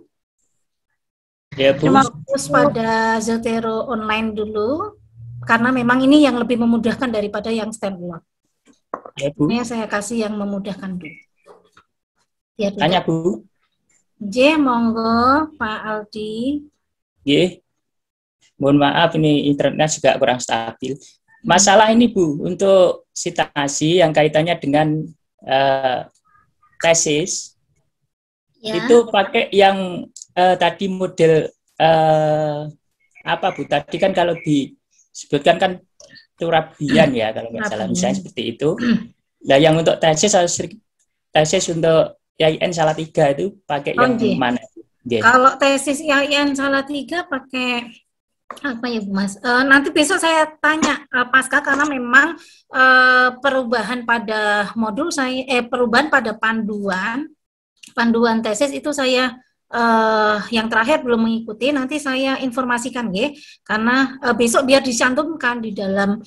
Ya, Bu. Fokus pada Zotero online dulu karena memang ini yang lebih memudahkan daripada yang standalone. Ya, Bu. Ini saya kasih yang memudahkan dulu. Ya, Tanya, Bu. J, monggo Pak Aldi. Ye. Mohon maaf, ini internetnya juga kurang stabil. Masalah ini Bu, untuk citasi yang kaitannya dengan tesis Ya. itu pakai yang tadi model apa Bu? Tadi kan kalau disebutkan kan Turabian ya kalau nggak salah, misalnya seperti itu. Nah yang untuk tesis untuk YIN Salatiga itu pakai yang mana? Kalau tesis YIN Salatiga pakai apa ya Bu Mas? Nanti besok saya tanya Pasca, karena memang perubahan pada modul saya, perubahan pada panduan tesis itu saya yang terakhir belum mengikuti. Nanti saya informasikan ya, karena besok biar dicantumkan di dalam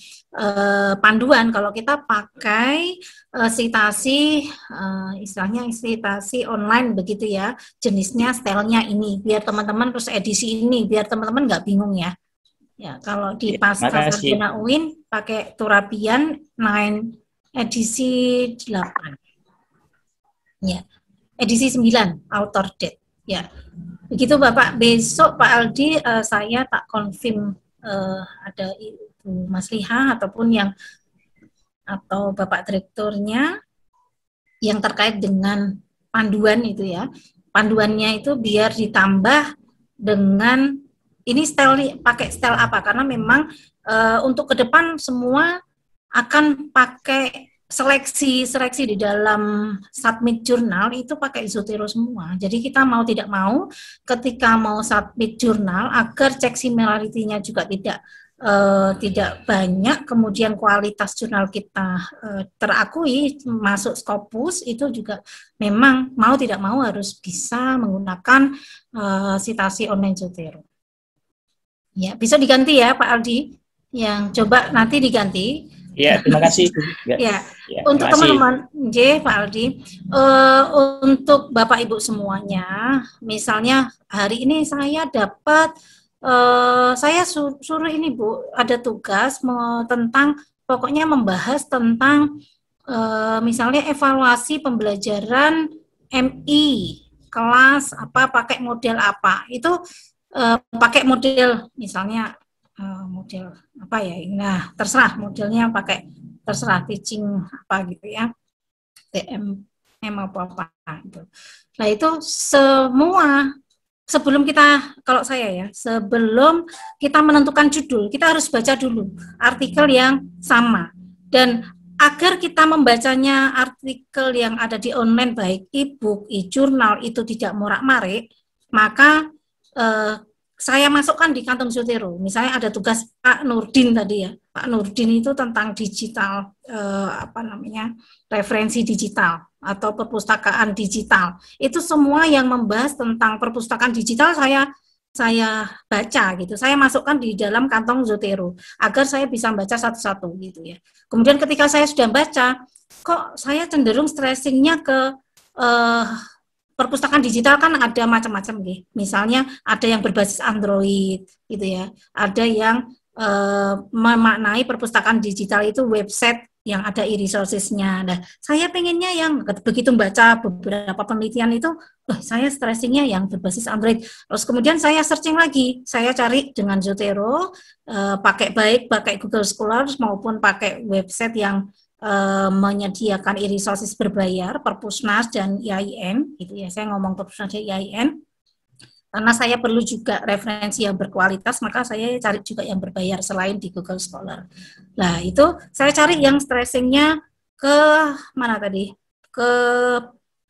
panduan kalau kita pakai citasi, istilahnya citasi online begitu ya, jenisnya stylenya ini, biar teman-teman terus edisi ini, biar teman-teman nggak bingung ya. Ya, kalau di Pasca Sarjana UIN pakai Turabian 9 edisi 8. Ya. Edisi 9 author date. Ya. Begitu Bapak. Besok Pak Aldi saya tak confirm ada Ibu Mas Liha atau Bapak Direkturnya yang terkait dengan panduan itu ya. Panduannya itu biar ditambah dengan ini pakai style apa, karena memang untuk ke depan semua akan pakai seleksi di dalam submit jurnal itu pakai Zotero semua. Jadi kita mau tidak mau ketika mau submit jurnal, agar cek similarity-nya juga tidak banyak, kemudian kualitas jurnal kita terakui masuk Scopus, itu juga memang mau tidak mau harus bisa menggunakan citasi online Zotero. Ya, bisa diganti ya Pak Aldi, yang coba nanti diganti. Ya, terima kasih. Ya, untuk teman-teman, Pak Aldi, untuk Bapak Ibu semuanya, misalnya hari ini saya dapat, saya suruh ini Bu, ada tugas tentang, pokoknya membahas tentang, misalnya evaluasi pembelajaran MI, kelas apa, pakai model apa, itu pakai model, misalnya, model apa ya, nah terserah modelnya, pakai terserah teaching apa gitu ya, TMM apa gitu. Nah itu semua sebelum kita, kalau saya ya, sebelum kita menentukan judul, kita harus baca dulu artikel yang sama, dan agar kita membacanya artikel yang ada di online baik e-book, e-jurnal itu tidak morak-marik, maka saya masukkan di kantong Zotero. Misalnya ada tugas Pak Nurdin tadi ya. Pak Nurdin itu tentang digital, referensi digital atau perpustakaan digital. Itu semua yang membahas tentang perpustakaan digital saya baca gitu. Saya masukkan di dalam kantong Zotero agar saya bisa baca satu-satu gitu ya. Kemudian ketika saya sudah baca, kok saya cenderung stressingnya ke perpustakaan digital kan ada macam-macam gitu. Misalnya ada yang berbasis Android gitu ya. Ada yang memaknai perpustakaan digital itu website yang ada e-resources-nya. Nah, saya pengennya yang begitu membaca beberapa penelitian itu, saya stressingnya yang berbasis Android. Terus kemudian saya searching lagi, saya cari dengan Zotero, pakai Google Scholars maupun pakai website yang menyediakan e-resources berbayar, Perpusnas dan IAIN, gitu ya. Saya ngomong Perpusnas dan IAIN, karena saya perlu juga referensi yang berkualitas, maka saya cari juga yang berbayar selain di Google Scholar. Nah, itu saya cari yang stressingnya ke mana tadi? Ke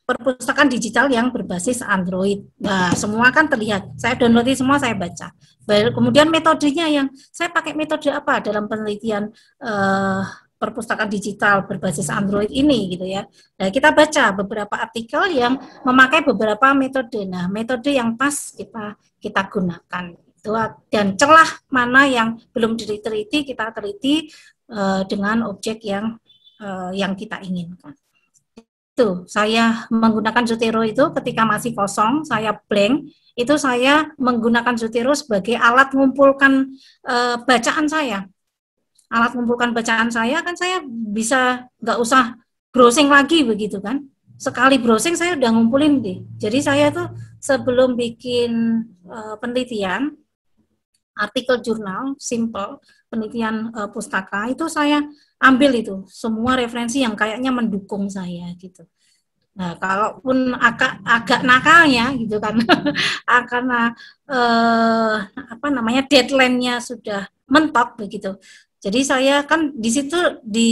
perpustakaan digital yang berbasis Android. Nah, semua kan terlihat. Saya download semua, saya baca. Kemudian metodenya yang saya pakai metode apa dalam penelitian perpustakaan digital berbasis Android ini gitu ya. Nah, kita baca beberapa artikel yang memakai beberapa metode. Nah, metode yang pas kita gunakan itu, dan celah mana yang belum diteliti kita teliti dengan objek yang kita inginkan. Itu saya menggunakan Zotero itu ketika masih kosong, saya blank, itu saya menggunakan Zotero sebagai alat mengumpulkan bacaan saya. Alat mengumpulkan bacaan saya kan, saya bisa nggak usah browsing lagi begitu kan. Sekali browsing saya udah ngumpulin deh. Jadi saya tuh sebelum bikin penelitian artikel jurnal, simple, penelitian pustaka, itu saya ambil itu, semua referensi yang kayaknya mendukung saya gitu. Nah, kalaupun agak nakalnya gitu kan, karena deadline-nya sudah mentok begitu. Jadi saya kan di situ di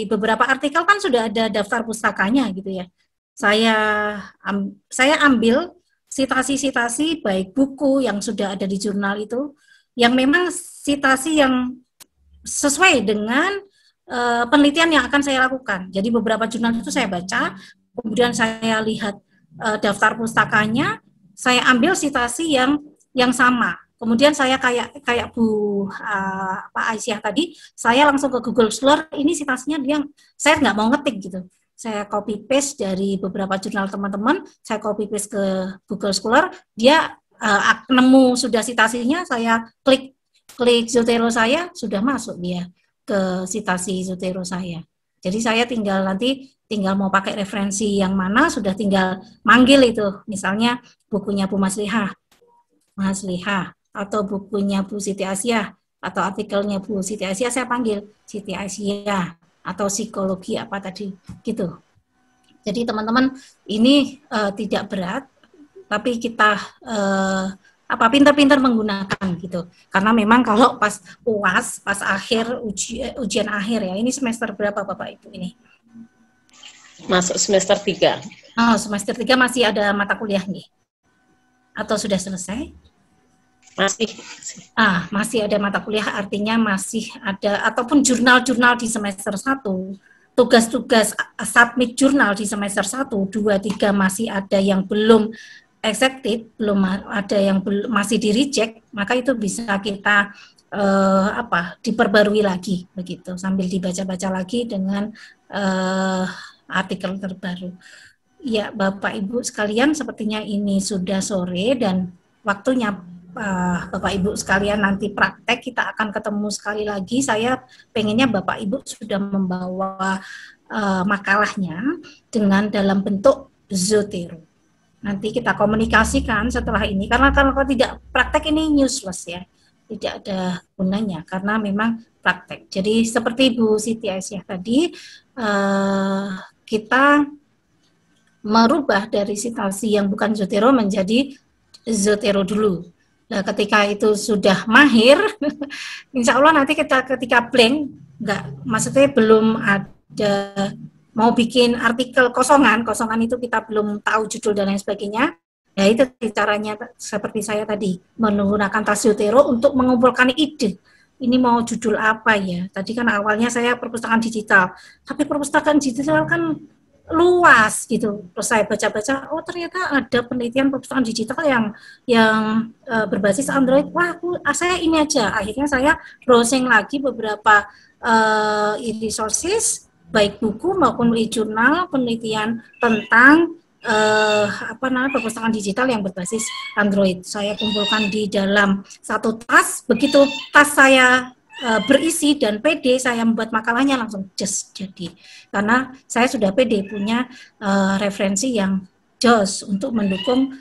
beberapa artikel kan sudah ada daftar pustakanya gitu ya. Saya ambil sitasi-sitasi baik buku yang sudah ada di jurnal itu, yang memang sitasi yang sesuai dengan penelitian yang akan saya lakukan. Jadi beberapa jurnal itu saya baca. Kemudian saya lihat daftar pustakanya, saya ambil sitasi yang sama. Kemudian saya kayak Bu Pak Aisyah tadi, saya langsung ke Google Scholar, ini sitasinya saya nggak mau ngetik gitu. Saya copy paste dari beberapa jurnal teman-teman, saya copy paste ke Google Scholar, dia nemu sudah sitasinya, saya klik Zotero saya, sudah masuk dia ke sitasi Zotero saya. Jadi saya tinggal mau pakai referensi yang mana, sudah tinggal manggil itu. Misalnya bukunya Bu Maslihah, atau bukunya Bu Siti Aisyah, atau artikelnya Bu Siti Aisyah, saya panggil Siti Aisyah, atau psikologi apa tadi, gitu. Jadi teman-teman, ini tidak berat, tapi kita pintar-pintar menggunakan gitu. Karena memang kalau pas UAS, pas akhir ujian akhir ya, ini semester berapa Bapak Ibu ini? Masuk semester 3. Oh, semester 3 masih ada mata kuliah nih? Atau sudah selesai? Masih. Masih ada mata kuliah, artinya masih ada, ataupun jurnal-jurnal di semester 1, tugas-tugas submit jurnal di semester 1, 2, 3 masih ada yang belum accepted, belum ada yang masih di reject, maka itu bisa kita diperbarui lagi begitu, sambil dibaca-baca lagi dengan artikel terbaru. Ya, Bapak Ibu sekalian, sepertinya ini sudah sore dan waktunya Bapak Ibu sekalian nanti praktek, kita akan ketemu sekali lagi. Saya pengennya Bapak Ibu sudah membawa makalahnya dengan dalam bentuk Zotero. Nanti kita komunikasikan setelah ini, karena kalau tidak praktek ini useless ya, tidak ada gunanya karena memang praktek. Jadi seperti Bu Siti Aisyah tadi, kita merubah dari sitasi yang bukan Zotero menjadi Zotero dulu. Nah, ketika itu sudah mahir, insya Allah nanti kita ketika blank, maksudnya belum ada mau bikin artikel kosongan itu kita belum tahu judul dan lain sebagainya, ya itu caranya seperti saya tadi, menggunakan tas Zotero untuk mengumpulkan ide. Ini mau judul apa ya? Tadi kan awalnya saya perpustakaan digital, tapi perpustakaan digital kan luas gitu. Terus saya baca-baca, oh ternyata ada penelitian perpustakaan digital yang berbasis Android. Wah, saya ini aja. Akhirnya saya browsing lagi beberapa e-resources, baik buku maupun e-jurnal penelitian tentang perpustakaan digital yang berbasis Android. Saya kumpulkan di dalam satu tas. Begitu tas saya berisi dan pede, saya membuat makalahnya langsung jadi. Karena saya sudah pede punya referensi yang jos untuk mendukung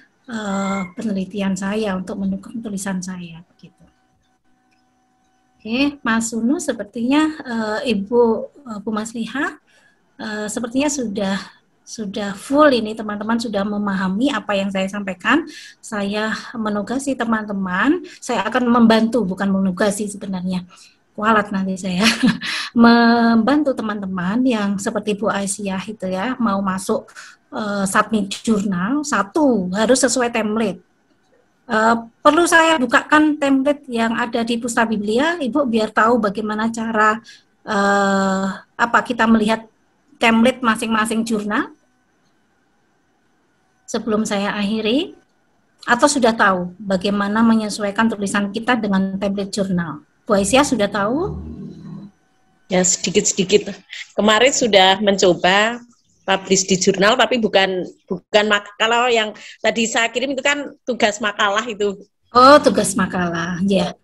penelitian saya, untuk mendukung tulisan saya. Begitu. Oke, Mas Sunu, sepertinya Ibu Bu Maslihah sepertinya sudah full ini, teman-teman sudah memahami apa yang saya sampaikan. Saya menugasi teman-teman, saya akan membantu, bukan menugasi sebenarnya, kualat nanti saya, membantu teman-teman yang seperti Bu Aisyah itu ya, mau masuk submit jurnal, satu, harus sesuai template. Perlu saya bukakan template yang ada di Pusta Biblia, Ibu, biar tahu bagaimana cara kita melihat template masing-masing jurnal sebelum saya akhiri, atau sudah tahu bagaimana menyesuaikan tulisan kita dengan template jurnal? Bu Aisyah sudah tahu? Ya, sedikit-sedikit. Kemarin sudah mencoba publish di jurnal, tapi bukan makalah yang tadi saya kirim itu kan tugas makalah itu. Oh, tugas makalah, ya.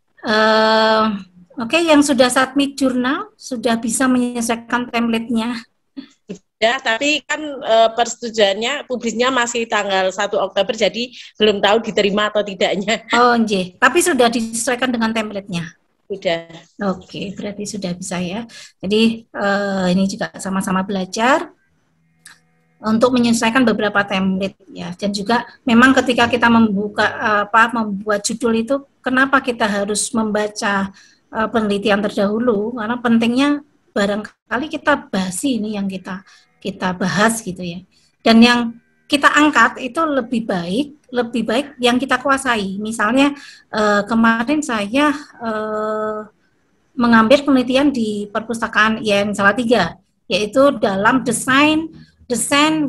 Oke, yang sudah submit jurnal sudah bisa menyelesaikan template-nya. tapi kan persetujuannya publisnya masih tanggal 1 Oktober, jadi belum tahu diterima atau tidaknya. Oh, nggih. Tapi sudah disesuaikan dengan template-nya. Sudah. Oke, berarti sudah bisa ya. Jadi ini juga sama-sama belajar untuk menyesuaikan beberapa template ya. Dan juga memang ketika kita membuat judul itu, kenapa kita harus membaca penelitian terdahulu? Karena pentingnya barangkali kita bahas ini yang kita bahas gitu ya. Dan yang kita angkat itu lebih baik yang kita kuasai. Misalnya kemarin saya mengambil penelitian di perpustakaan IAIN Salatiga, yaitu dalam desain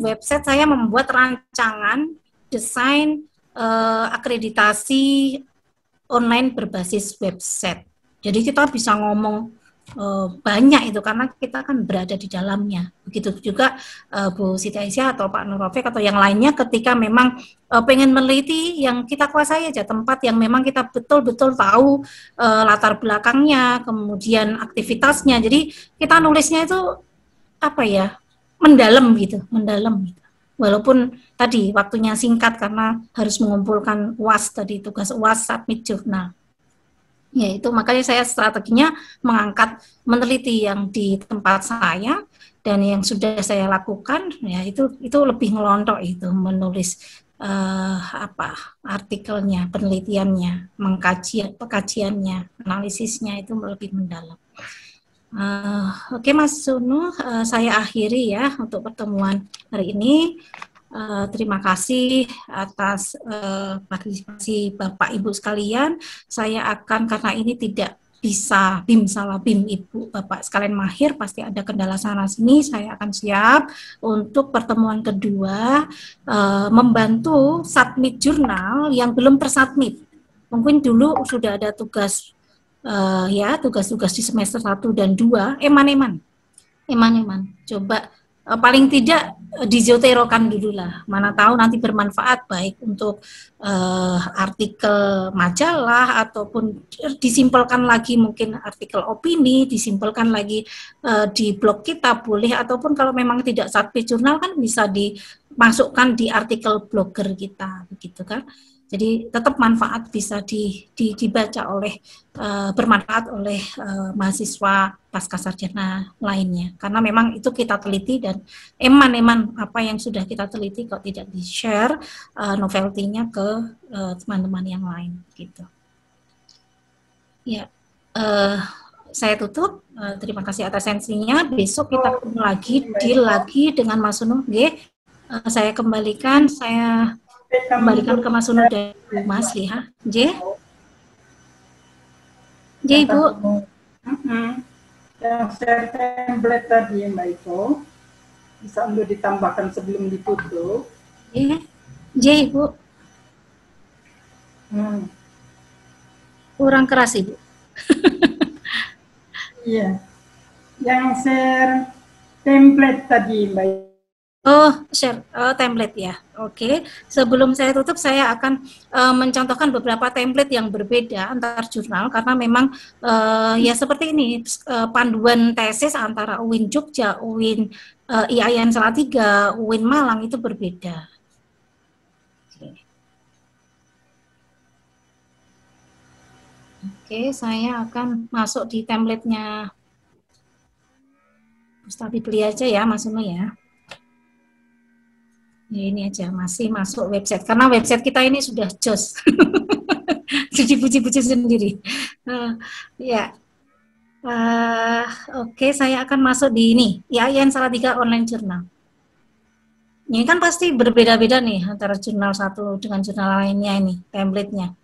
website. Saya membuat rancangan desain akreditasi online berbasis website. Jadi kita bisa ngomong banyak itu karena kita kan berada di dalamnya. Begitu juga Bu Siti Aisyah atau Pak Nur Rafiq atau yang lainnya ketika memang pengen meneliti yang kita kuasai aja, tempat yang memang kita betul-betul tahu latar belakangnya, kemudian aktivitasnya. Jadi kita nulisnya itu mendalam gitu. Walaupun tadi waktunya singkat karena harus mengumpulkan UAS tadi, tugas UAS submit jurnal. Ya itu makanya saya strateginya mengangkat meneliti yang di tempat saya dan yang sudah saya lakukan ya itu lebih ngelontok itu menulis artikelnya, penelitiannya, pengkajiannya, analisisnya itu lebih mendalam. Oke Mas Sunu, saya akhiri ya untuk pertemuan hari ini. Terima kasih atas partisipasi Bapak Ibu sekalian. Saya akan, karena ini tidak bisa salah BIM Ibu Bapak sekalian mahir, pasti ada kendala sana sini, saya akan siap untuk pertemuan kedua membantu submit jurnal yang belum tersubmit. Mungkin dulu sudah ada tugas tugas-tugas di semester 1 dan 2, eman-eman. Coba paling tidak dizoterokan dulu lah. Mana tahu nanti bermanfaat baik untuk artikel majalah ataupun disimpulkan lagi mungkin artikel opini, disimpulkan lagi di blog kita boleh, ataupun kalau memang tidak submit jurnal kan bisa dimasukkan di artikel blogger kita begitu kan. Jadi tetap manfaat bisa dibaca oleh bermanfaat oleh mahasiswa pasca sarjana lainnya, karena memang itu kita teliti dan eman apa yang sudah kita teliti kok tidak di-share novelty-nya ke teman-teman yang lain gitu. Ya, saya tutup. Terima kasih atas atensinya. Besok kita ketemu lagi dengan Mas Sunu. Saya kembalikan ke Mas Sunu dan Mas Liha. J, Ibu. Yang share template tadi Mbak Iko bisa untuk ditambahkan sebelum ditutup. J, Ibu. Kurang keras Ibu. Iya. Yang share template tadi Mbak Iko. Oh, share template ya. Oke. Sebelum saya tutup, saya akan mencontohkan beberapa template yang berbeda antar jurnal karena memang ya seperti ini panduan tesis antara UIN Jogja, UIN IAIN Salatiga, UIN Malang itu berbeda. Oke, saya akan masuk di template-nya Ustadz beli aja ya, Mas Sunu ya. Ya, ini aja masih masuk website karena website kita ini sudah jos. Sudah puji-puji sendiri. Oke, saya akan masuk di ini IAIN Salatiga Online Journal. Ini kan pasti berbeda-beda nih antara jurnal satu dengan jurnal lainnya ini template-nya.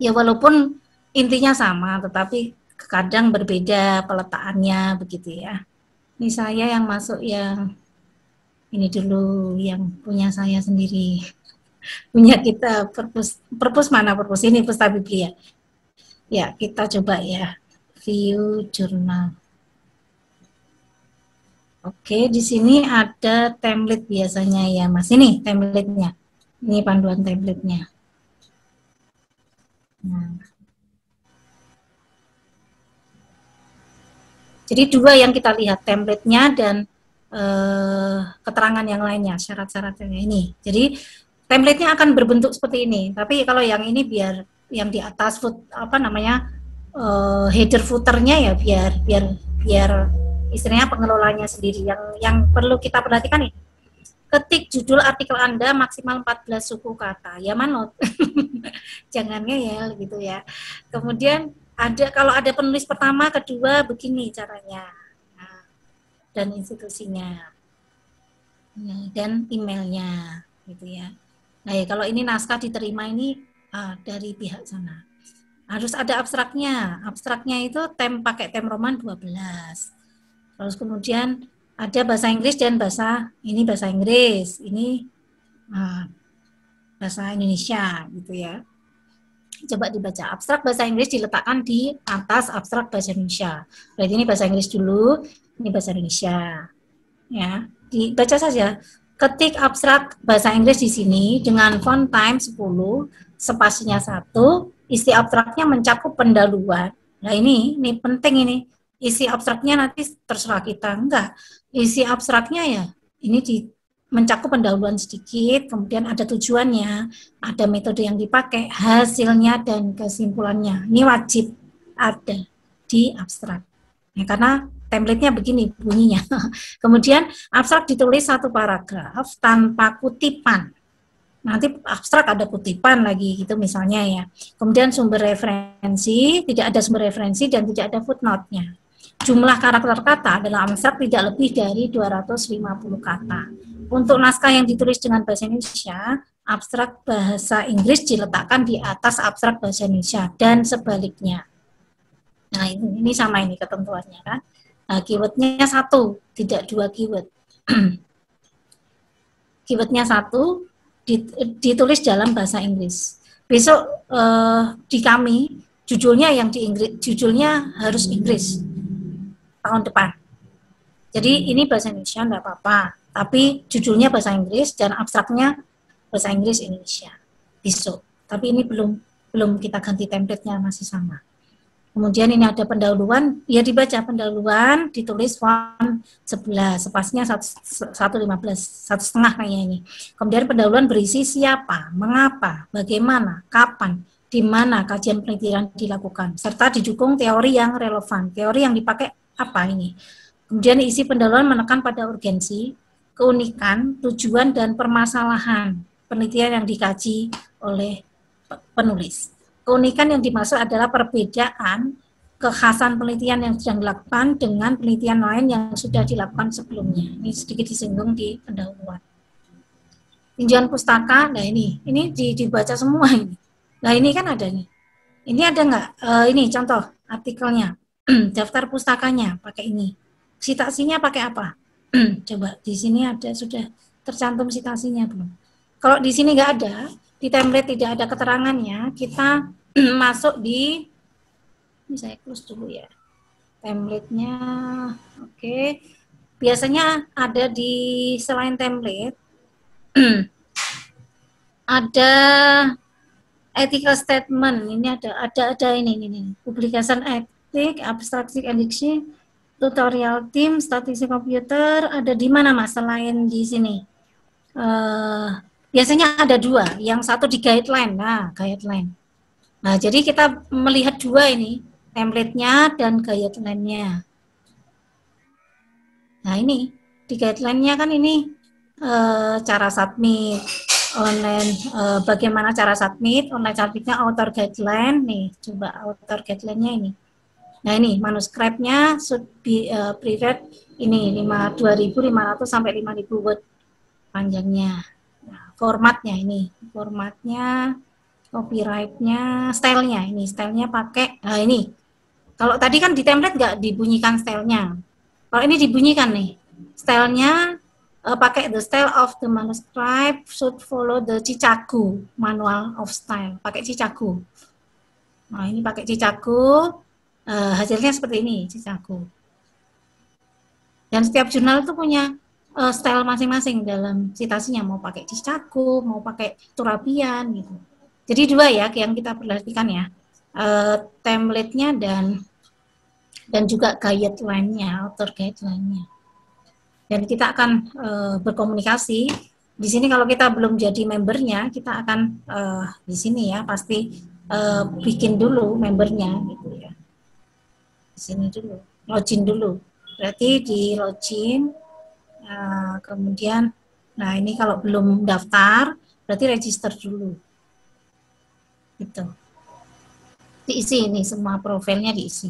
Ya walaupun intinya sama, tetapi kadang berbeda peletakannya begitu ya. Ini saya yang masuk yang ini dulu, yang punya saya sendiri. Punya kita perpus mana perpus ini Pusta Biblia. Ya, kita coba ya. View jurnal. Oke, di sini ada template biasanya ya, Mas. Ini template-nya. Ini panduan template-nya. Nah. Jadi dua yang kita lihat, template-nya dan keterangan yang lainnya, syarat-syaratnya ini. Jadi template-nya akan berbentuk seperti ini. Tapi kalau yang ini biar yang di atas header footer-nya ya biar istilahnya pengelolanya sendiri. Yang perlu kita perhatikan ini. Ketik judul artikel Anda maksimal 14 suku kata. Ya manut. Jangan ngeyel gitu ya. Kemudian kalau ada penulis pertama, kedua, begini caranya. Nah, dan institusinya. Nah, dan emailnya gitu ya. Nah, ya, kalau ini naskah diterima ini dari pihak sana. Harus ada abstraknya. Abstraknya itu pakai tem Roman 12. Terus kemudian ada bahasa Inggris dan bahasa Inggris, ini bahasa Indonesia gitu ya. Coba dibaca. Abstrak bahasa Inggris diletakkan di atas abstrak bahasa Indonesia. Berarti ini bahasa Inggris dulu, ini bahasa Indonesia. Ya, dibaca saja. Ketik abstrak bahasa Inggris di sini dengan font time 10, spasinya 1, isi abstraknya mencakup pendahuluan. Nah ini penting ini. Isi abstraknya nanti terserah kita, enggak. Isi abstraknya ya ini mencakup pendahuluan sedikit, kemudian ada tujuannya, ada metode yang dipakai, hasilnya dan kesimpulannya. Ini wajib ada di abstrak. Ya, karena template-nya begini bunyinya. Kemudian abstrak ditulis satu paragraf tanpa kutipan. Nanti abstrak ada kutipan lagi gitu misalnya ya. Kemudian sumber referensi, tidak ada sumber referensi dan tidak ada footnote-nya. Jumlah karakter kata dalam abstrak tidak lebih dari 250 kata. Untuk naskah yang ditulis dengan bahasa Indonesia, abstrak bahasa Inggris diletakkan di atas abstrak bahasa Indonesia dan sebaliknya. Nah ini sama ini ketentuannya kan. Nah, keywordnya 1, tidak 2 keyword. Keywordnya 1 ditulis dalam bahasa Inggris. Besok di kami judulnya yang di Inggris, judulnya harus Inggris tahun depan. Jadi ini bahasa Indonesia enggak apa-apa, tapi judulnya bahasa Inggris dan abstraknya bahasa Inggris Indonesia. Besok. Tapi ini belum kita ganti template-nya, masih sama. Kemudian ini ada pendahuluan, ya dibaca pendahuluan, ditulis font 11, spasinya 1,15, 1,5 kayaknya ini. Kemudian pendahuluan berisi siapa, mengapa, bagaimana, kapan, di mana kajian penelitian dilakukan, serta didukung teori yang relevan. Teori yang dipakai apa ini? Kemudian isi pendahuluan menekan pada urgensi, keunikan, tujuan, dan permasalahan penelitian yang dikaji oleh penulis. Keunikan yang dimaksud adalah perbedaan kekhasan penelitian yang sedang dilakukan dengan penelitian lain yang sudah dilakukan sebelumnya. Ini sedikit disinggung di pendahuluan. Tinjauan pustaka, nah ini dibaca semua ini. Nah ini kan ada nih. Ini ada nggak? Ini contoh artikelnya. Daftar pustakanya pakai ini. Citasinya pakai apa? Coba di sini ada sudah tercantum citasinya belum? Kalau di sini nggak ada, di template tidak ada keterangannya, kita masuk di, ini saya close dulu ya, template-nya, oke. Biasanya ada di selain template, ada ethical statement, ini ada ini, publication etik, abstraksi ediksi, tutorial tim, statistik komputer, ada di mana Mas selain di sini? Biasanya ada 2, yang satu di guideline. Nah, guideline. Nah, jadi kita melihat 2 ini, template-nya dan guideline-nya. Nah, ini di guideline-nya kan ini cara submit online, bagaimana cara submit online submit-nya, author guideline nih, coba author guideline-nya ini. Nah, ini manuskripnya should be preread ini 2.500 sampai 5.000 word panjangnya. Nah, formatnya ini, formatnya, copyright-nya, style-nya, ini style-nya pakai, nah ini, kalau tadi kan di template nggak dibunyikan style-nya, kalau ini dibunyikan nih, style-nya pakai the style of the manuscript should follow the Chicago manual of style, pakai Chicago. Nah ini pakai Chicago, hasilnya seperti ini, Chicago. Dan setiap jurnal itu punya style masing-masing dalam citasinya, mau pakai Chicago, mau pakai Turabian gitu. Jadi 2 ya yang kita perhatikan ya, template-nya dan juga guideline-nya, author guideline-nya. dan kita akan berkomunikasi. Di sini kalau kita belum jadi membernya, kita akan di sini ya pasti bikin dulu membernya gitu ya. Di sini dulu, login dulu. Berarti di login, kemudian, nah ini kalau belum daftar, berarti register dulu. Gitu. Diisi ini semua profilnya diisi.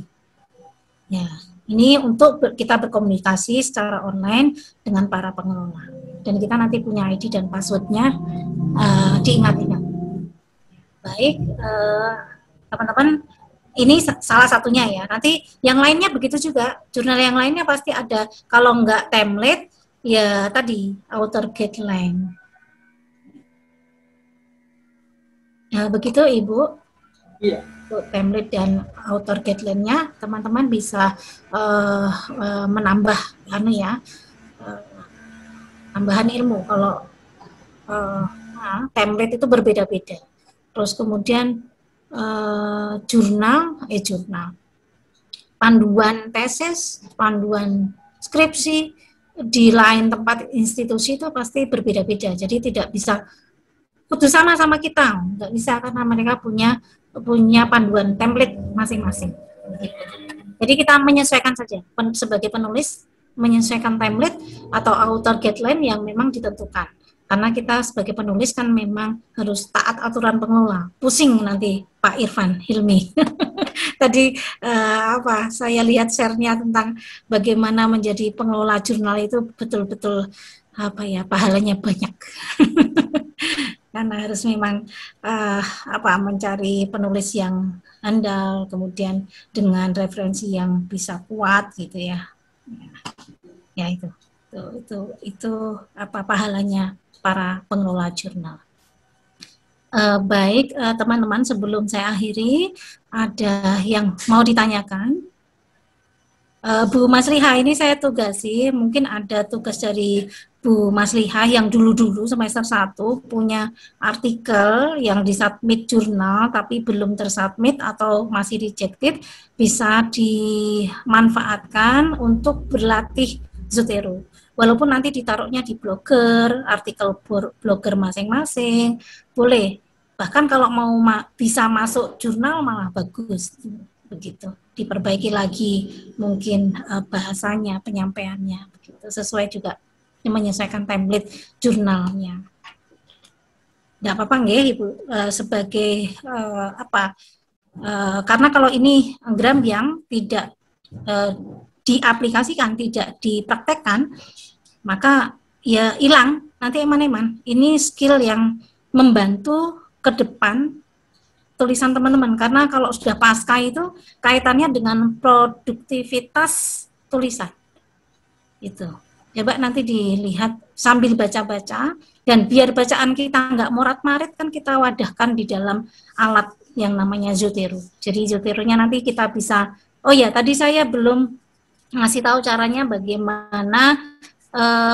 Ya, ini untuk kita berkomunikasi secara online dengan para pengelola. Dan kita nanti punya ID dan passwordnya, diingat-ingat. Baik, teman-teman, ini salah satunya ya. Nanti yang lainnya begitu juga. Jurnal yang lainnya pasti ada. Kalau enggak template, ya tadi author guideline. Ya, begitu Ibu. Iya. Untuk template dan author guideline-nya, teman-teman bisa menambah tambahan ilmu. Kalau template itu berbeda-beda. Terus kemudian jurnal, panduan tesis, panduan skripsi di lain tempat institusi itu pasti berbeda-beda. Jadi tidak bisa kudu sama kita, nggak bisa karena mereka punya panduan template masing-masing. Jadi kita menyesuaikan saja sebagai penulis, menyesuaikan template atau author guideline yang memang ditentukan. Karena kita sebagai penulis kan memang harus taat aturan pengelola. Pusing nanti Pak Irfan Hilmi. Tadi saya lihat share-nya tentang bagaimana menjadi pengelola jurnal itu betul-betul pahalanya banyak. Karena harus memang mencari penulis yang andal, kemudian dengan referensi yang bisa kuat gitu ya. Ya itu pahalanya para pengelola jurnal. Baik teman-teman, sebelum saya akhiri, ada yang mau ditanyakan? Bu Masliha, ini saya tugasi, mungkin ada tugas dari Bu Masliha yang dulu-dulu semester 1 punya artikel yang disubmit jurnal tapi belum tersubmit atau masih rejected, bisa dimanfaatkan untuk berlatih Zotero. Walaupun nanti ditaruhnya di blogger, artikel blogger masing-masing, boleh. Bahkan kalau mau bisa masuk jurnal malah bagus, begitu. Diperbaiki lagi mungkin bahasanya, penyampaiannya, begitu. Sesuai juga menyesuaikan template jurnalnya. Tidak apa-apa nggih Ibu, sebagai karena kalau ini Grambiang tidak diaplikasikan, tidak dipraktekkan, maka ya hilang nanti eman-eman. Ini skill yang membantu ke depan tulisan teman-teman, karena kalau sudah pasca itu kaitannya dengan produktivitas tulisan. Itu. Coba nanti dilihat sambil baca-baca, dan biar bacaan kita nggak morat-marit kan kita wadahkan di dalam alat yang namanya Zotero. Jadi Zoteronya nanti kita bisa, oh ya tadi saya belum ngasih tahu caranya bagaimana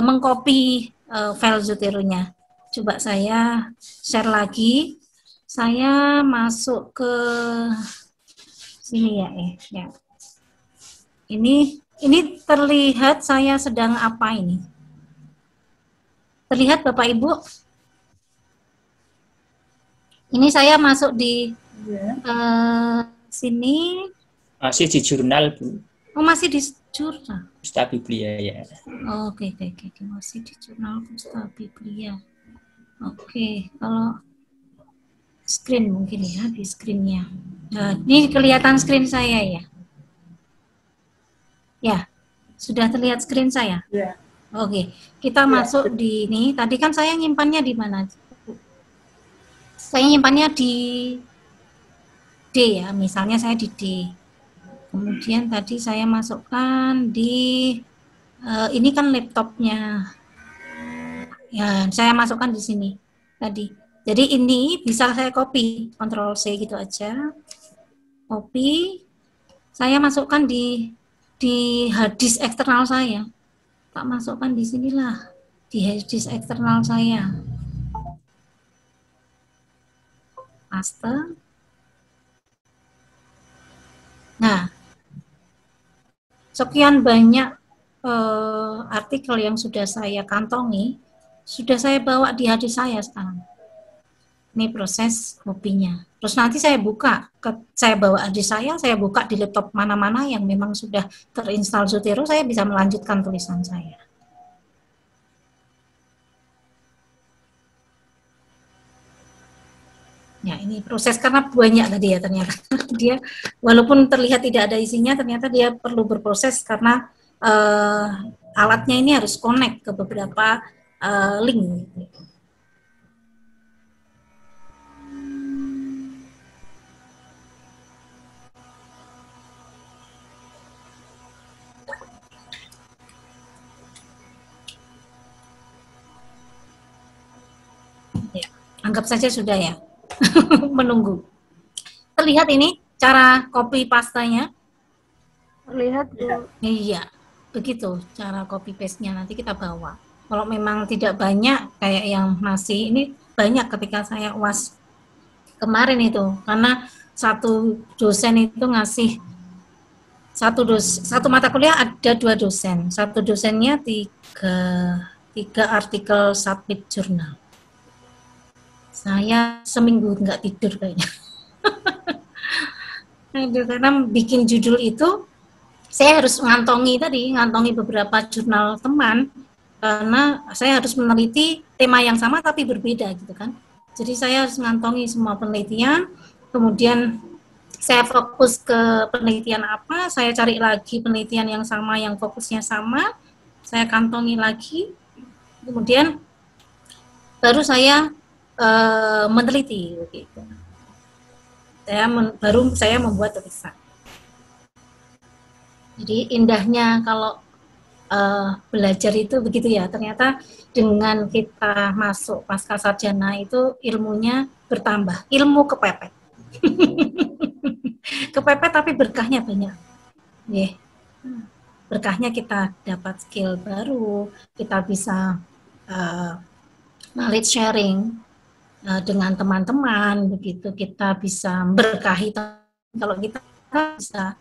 mengcopy file Zoteronya. Coba saya share lagi. Saya masuk ke sini ya. Ini terlihat saya sedang apa ini? Terlihat Bapak Ibu? Ini saya masuk di sini. Masih di jurnal, Bu. Oh, masih di jurnal. Pusta Biblia ya. Oke. Masih di jurnal Pusta Biblia. Oke, kalau screen mungkin ya, di screen-nya. Nah, ini kelihatan screen saya ya. Ya, sudah terlihat screen saya? Ya. Oke, kita masuk di ini. Tadi kan saya nyimpannya di mana? Saya nyimpannya di D ya, misalnya saya di D. Kemudian tadi saya masukkan di, ini kan laptopnya. Ya, saya masukkan di sini tadi. Jadi ini bisa saya copy, Ctrl C gitu aja. Copy, saya masukkan di hard disk eksternal saya. Tak masukkan di sinilah, di hard disk eksternal saya. Paste. Nah, sekian banyak artikel yang sudah saya kantongi, sudah saya bawa di hadis saya sekarang. Ini proses kopinya. Terus nanti saya buka, saya bawa hadis saya buka di laptop mana-mana yang memang sudah terinstall Zotero, saya bisa melanjutkan tulisan saya. Ya, ini proses karena banyak tadi ya ternyata. Dia walaupun terlihat tidak ada isinya, ternyata dia perlu berproses karena alatnya ini harus connect ke beberapa link. Ya, anggap saja sudah ya. Menunggu. Terlihat ini cara copy pastanya? Lihat Bu. Iya, begitu cara copy paste-nya nanti kita bawa. Kalau memang tidak banyak kayak yang masih ini banyak ketika saya UAS kemarin itu, karena satu dosen itu ngasih satu mata kuliah ada 2 dosen. Satu dosennya tiga artikel submit jurnal. Saya seminggu nggak tidur kayaknya. Karena bikin judul itu, saya harus ngantongi beberapa jurnal teman, karena saya harus meneliti tema yang sama tapi berbeda gitu kan. Jadi saya harus ngantongi semua penelitian, kemudian saya fokus ke penelitian apa, saya cari lagi penelitian yang sama, yang fokusnya sama, saya kantongi lagi, kemudian baru saya meneliti gitu. Baru saya membuat tulisan. Jadi indahnya kalau belajar itu begitu ya. Ternyata dengan kita masuk pasca sarjana itu ilmunya bertambah, ilmu kepepet. Kepepet tapi berkahnya banyak. Yeah. Berkahnya kita dapat skill baru, kita bisa knowledge sharing dengan teman-teman, begitu kita bisa berkahi kalau kita bisa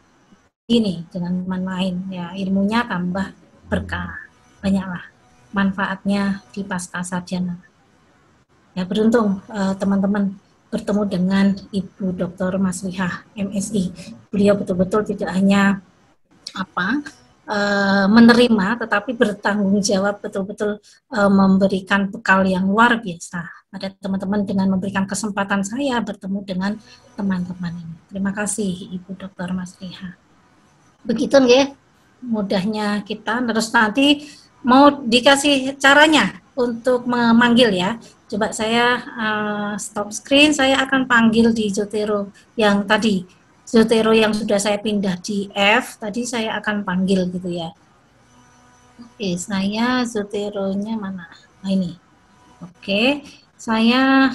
ini dengan teman lain, ya ilmunya tambah berkah, banyaklah manfaatnya di pasca sarjana. Ya beruntung teman-teman bertemu dengan Ibu Dr. Maslihah MSI. Beliau betul-betul tidak hanya menerima, tetapi bertanggung jawab, betul-betul memberikan bekal yang luar biasa pada teman-teman dengan memberikan kesempatan saya bertemu dengan teman-teman ini. Terima kasih Ibu Dr. Maslihah. Begitu nggih, mudahnya kita. Terus nanti mau dikasih caranya untuk memanggil ya. Coba saya stop screen, saya akan panggil di Zotero yang tadi. Zotero yang sudah saya pindah di F, tadi saya akan panggil gitu ya. Oke, saya Zotero-nya mana? Nah ini. Oke, saya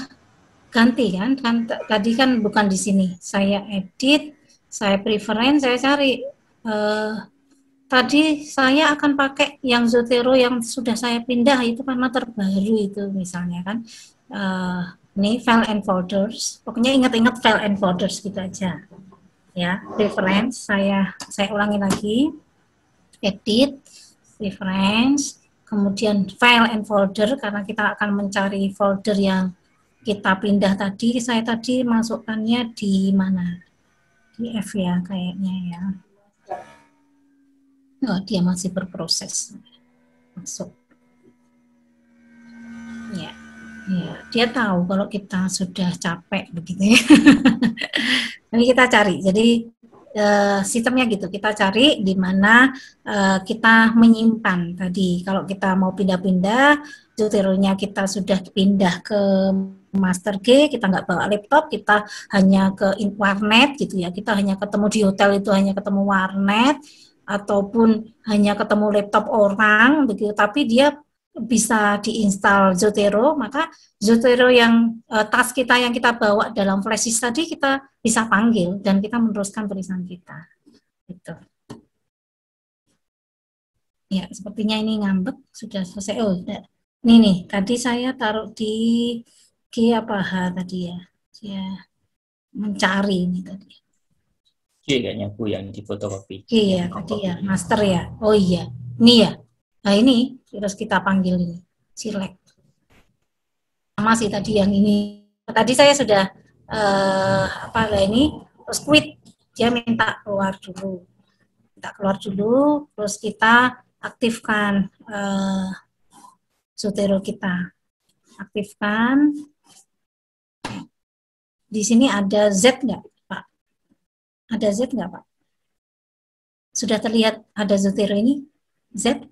ganti kan tadi kan bukan di sini. Saya edit, saya preference, saya cari. Tadi saya akan pakai yang Zotero yang sudah saya pindah itu karena terbaru itu misalnya kan. Ini file and folders. Pokoknya ingat-ingat file and folders gitu aja. Ya, reference saya ulangi lagi, edit, reference, kemudian file and folder karena kita akan mencari folder yang kita pindah tadi. Saya tadi masukkannya di mana? Di F ya kayaknya ya. Oh, dia masih berproses. Masuk. Ya. Ya, dia tahu kalau kita sudah capek begitu ya. Ini kita cari. Jadi sistemnya gitu. Kita cari di mana kita menyimpan tadi. Kalau kita mau pindah-pindah, Zotero-nya kita sudah pindah ke Master G, kita nggak bawa laptop, kita hanya ke warnet gitu ya. Kita hanya ketemu di hotel itu hanya ketemu warnet ataupun hanya ketemu laptop orang begitu. Tapi dia bisa diinstal Zotero, maka Zotero yang tas kita yang kita bawa dalam flash disk tadi kita bisa panggil dan kita meneruskan tulisan kita. Gitu. Ya, sepertinya ini ngambek sudah selesai. Oh, ini nih, tadi saya taruh di G apa H tadi ya? Ya, mencari ini tadi. G kayaknya Bu yang di fotokopi. G ya, tadi ya, master ya. Oh iya. Ini ya. Nah ini terus kita panggil ini select. Sama sih tadi yang ini. Tadi saya sudah ini terus quit, dia minta keluar dulu. Terus kita aktifkan Zotero kita. Aktifkan. Di sini ada Z nggak, Pak? Ada Z nggak, Pak? Sudah terlihat ada Zotero ini? Z?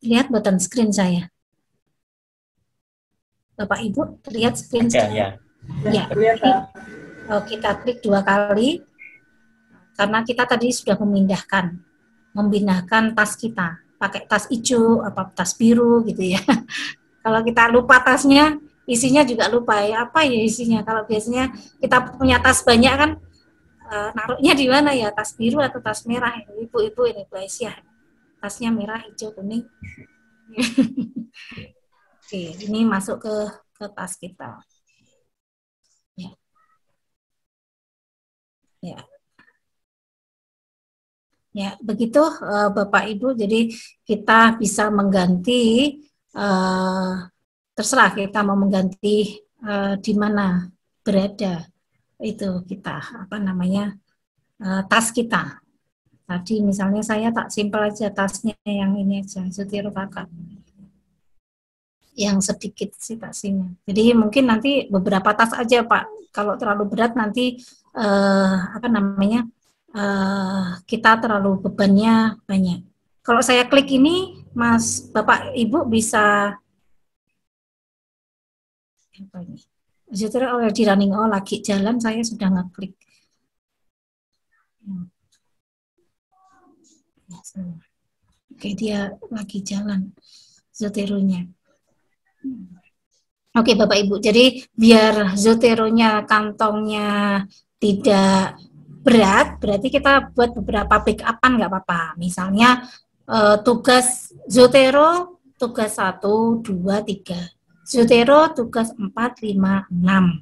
Lihat button screen saya. Bapak Ibu, terlihat screen saya? Ya. Kita klik 2 kali. Karena kita tadi sudah memindahkan tas kita. Pakai tas hijau, tas biru gitu ya. Kalau kita lupa tasnya, isinya juga lupa ya. Apa ya isinya? Kalau biasanya kita punya tas banyak kan, naruhnya di mana ya? Tas biru atau tas merah? Ibu-ibu ini Bu Aisyah. Tasnya merah, hijau, kuning. Oke, ini masuk ke tas kita. Ya, begitu Bapak Ibu. Jadi kita bisa mengganti, terserah kita mau mengganti di mana berada itu kita tas kita. Tadi misalnya saya tak simpel aja tasnya yang ini aja, Zotero Kakak. Yang sedikit sih tasnya. Jadi mungkin nanti beberapa tas aja Pak. Kalau terlalu berat nanti kita terlalu bebannya banyak. Kalau saya klik ini, Mas, Bapak, Ibu bisa apa ini? Zotero already running, lagi jalan, saya sudah ngeklik. Oke, dia lagi jalan Zoteronya. Oke, Bapak Ibu. Jadi biar Zoteronya kantongnya tidak berat, berarti kita buat beberapa backup-an nggak apa-apa. Misalnya tugas Zotero, tugas 1, 2, 3. Zotero tugas 4, 5, 6.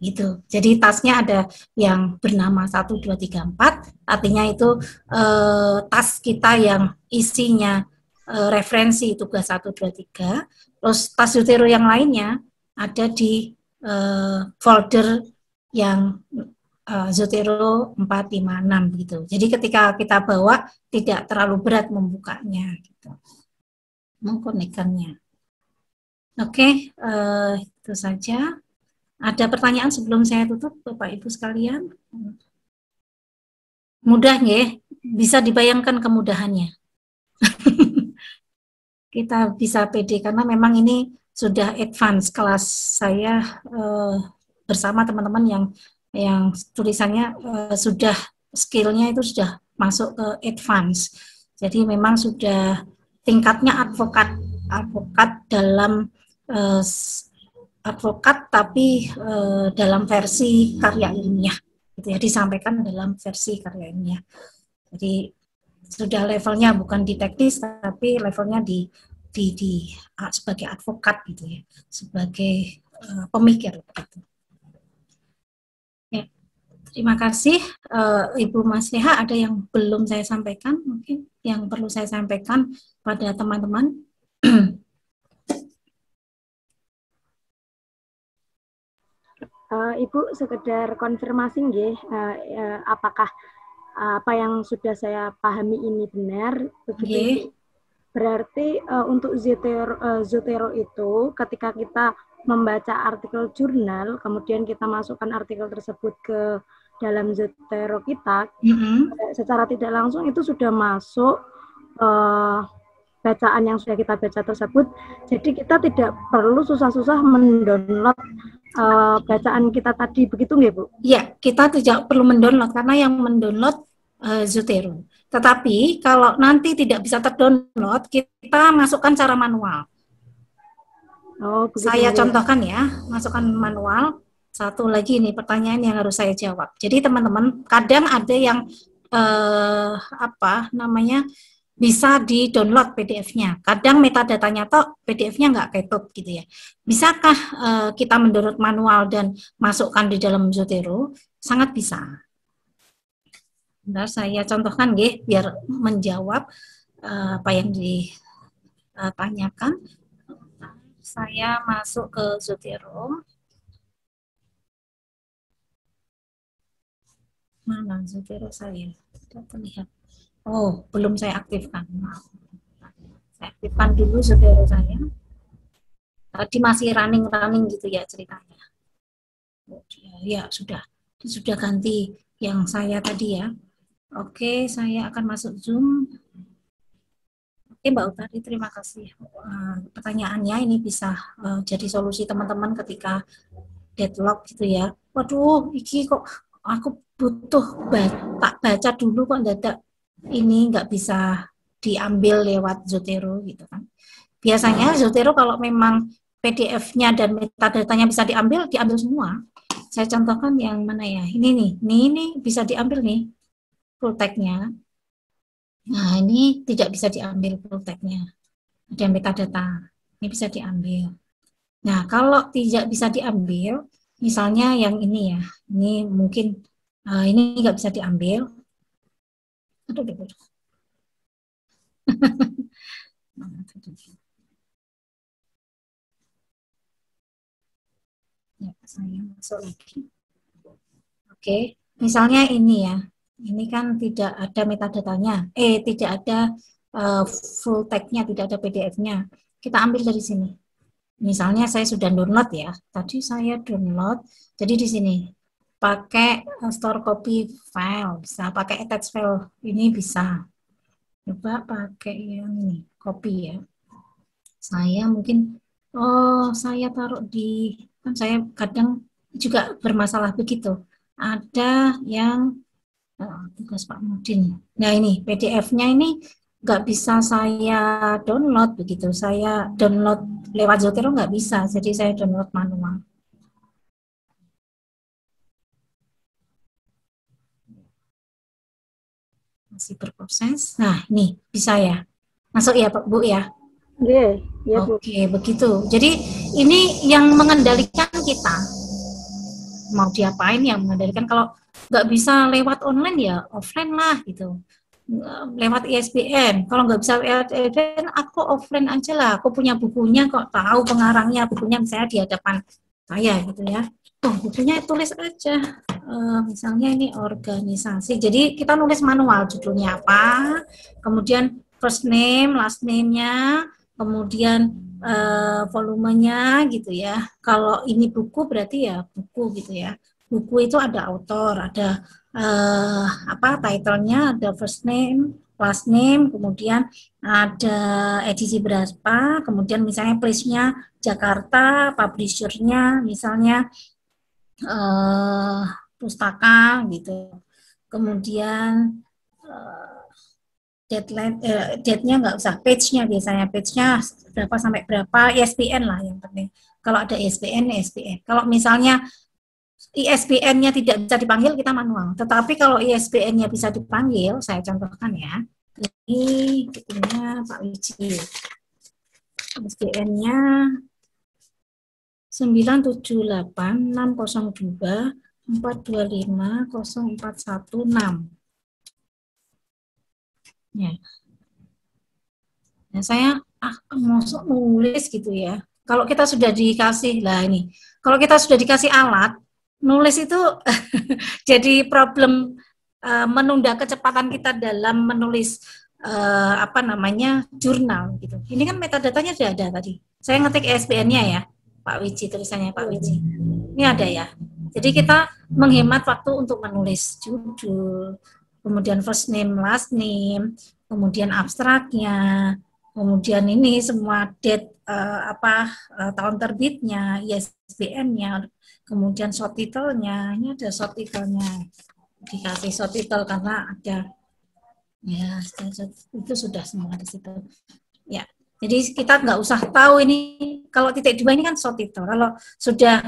Gitu. Jadi tasnya ada yang bernama 1, 2, 3, 4. Artinya itu tas kita yang isinya referensi tugas 1, 2, 3. Terus tas Zotero yang lainnya ada di folder yang Zotero 4, 5, 6 gitu. Jadi ketika kita bawa tidak terlalu berat membukanya gitu. Mengkonekkannya. Oke, itu saja. Ada pertanyaan sebelum saya tutup Bapak Ibu sekalian? Mudah ya? Bisa dibayangkan kemudahannya. Kita bisa pede karena memang ini sudah advance kelas saya bersama teman-teman yang tulisannya sudah skillnya itu sudah masuk ke advance. Jadi memang sudah tingkatnya advokat dalam advokat tapi dalam versi karya ilmiah, gitu ya, disampaikan dalam versi karya ilmiah. Jadi sudah levelnya bukan di teknis tapi levelnya di sebagai advokat gitu ya, sebagai pemikir gitu. Terima kasih Ibu Mas Leha. Ada yang belum saya sampaikan, mungkin yang perlu saya sampaikan pada teman-teman? Ibu sekedar konfirmasi nggih, apakah apa yang sudah saya pahami ini benar? Begitu. Berarti untuk Zotero itu ketika kita membaca artikel jurnal, kemudian kita masukkan artikel tersebut ke dalam Zotero kita, secara tidak langsung itu sudah masuk bacaan yang sudah kita baca tersebut. Jadi kita tidak perlu susah-susah mendownload bacaan kita tadi, begitu nggak Bu? Ya, kita tidak perlu mendownload karena yang mendownload Zotero. Tetapi kalau nanti tidak bisa terdownload, kita masukkan cara manual. Saya contohkan ya, masukkan manual. Satu lagi nih pertanyaan yang harus saya jawab. Jadi teman-teman, kadang ada yang bisa di-download PDF-nya. Kadang metadatanya toh PDF-nya nggak ketup gitu ya. Bisakah kita mendownload manual dan masukkan di dalam Zotero? Sangat bisa. Bentar, saya contohkan biar menjawab. apa yang ditanyakan. Saya masuk ke Zotero. Mana Zotero saya? Tidak terlihat. Oh, belum saya aktifkan. Saya aktifkan dulu Zotero saya. Tadi masih running gitu ya ceritanya. Ya, sudah ganti yang saya tadi ya. Oke, saya akan masuk Zoom. Oke, Mbak Utari, terima kasih. Pertanyaannya ini bisa jadi solusi teman-teman ketika deadlock gitu ya. Waduh, iki kok aku butuh tak baca dulu kok dadak ini nggak bisa diambil lewat Zotero gitu kan. Biasanya Zotero kalau memang PDF-nya dan metadatanya bisa diambil semua. Saya contohkan yang mana ya? Ini nih, ini bisa diambil nih full tag-nya. Nah, ini tidak bisa diambil full tag-nya. Ada metadata. Ini bisa diambil. Nah, kalau tidak bisa diambil, misalnya yang ini ya, ini mungkin ini nggak bisa diambil. Aduh. Ya, saya masuk lagi. Oke, misalnya ini ya. Ini kan tidak ada metadatanya, tidak ada full tag-nya, tidak ada PDF-nya. Kita ambil dari sini. Misalnya saya sudah download ya. Tadi saya download. Jadi di sini pakai store copy file, bisa pakai attach file. Ini bisa. Coba pakai yang ini, copy ya. Saya mungkin saya taruh di, kan saya kadang juga bermasalah begitu. Ada yang tugas Pak Mudin. Nah ini PDF-nya ini nggak bisa saya download begitu. Saya download lewat Zotero nggak bisa, jadi saya download manual. Masih berproses. Nah ini bisa ya, masuk ya Pak Bu ya. Ya, Bu. Oke, begitu. Jadi ini yang mengendalikan kita. Mau diapain yang mengendalikan. Kalau nggak bisa lewat online ya offline lah gitu. Lewat ISBN. Kalau nggak bisa lewat ISBN, aku offline aja lah. Aku punya bukunya kok, tahu pengarangnya, bukunya misalnya di hadapan saya gitu ya. Bukunya tulis aja. Misalnya ini organisasi. Jadi kita nulis manual, judulnya apa, kemudian first name, last name-nya, kemudian volumenya gitu ya. Kalau ini buku berarti ya buku gitu ya. Buku itu ada author, ada title-nya, ada first name, last name, kemudian ada edisi berapa, kemudian misalnya place-nya Jakarta, publisher-nya misalnya pustaka gitu. Kemudian deadline, date-nya nggak usah, page-nya biasanya, page-nya berapa sampai berapa, ISBN lah yang penting. Kalau ada ISBN, ISBN. Kalau misalnya ISBN-nya tidak bisa dipanggil, kita manual. Tetapi kalau ISBN-nya bisa dipanggil, saya contohkan ya. Ini bukunya Pak Wiji. ISBN-nya 9786024250416. Ya. Nah, saya masuk nulis gitu ya. Kalau kita sudah dikasih lah ini, kalau kita sudah dikasih alat, nulis itu jadi problem, menunda kecepatan kita dalam menulis jurnal gitu. Ini kan metadatanya sudah ada tadi. Saya ngetik ISBN-nya ya, Pak Wiji, tulisannya Pak Wiji. Ini ada ya. Jadi kita menghemat waktu untuk menulis judul, kemudian first name, last name, kemudian abstraknya, kemudian ini semua date, tahun terbitnya, ISBN-nya, kemudian short title-nya. Ini ada short title-nya, dikasih short title karena ada ya, itu sudah semua di situ ya. Jadi kita nggak usah tahu ini, kalau titik 2 ini kan short title. Kalau sudah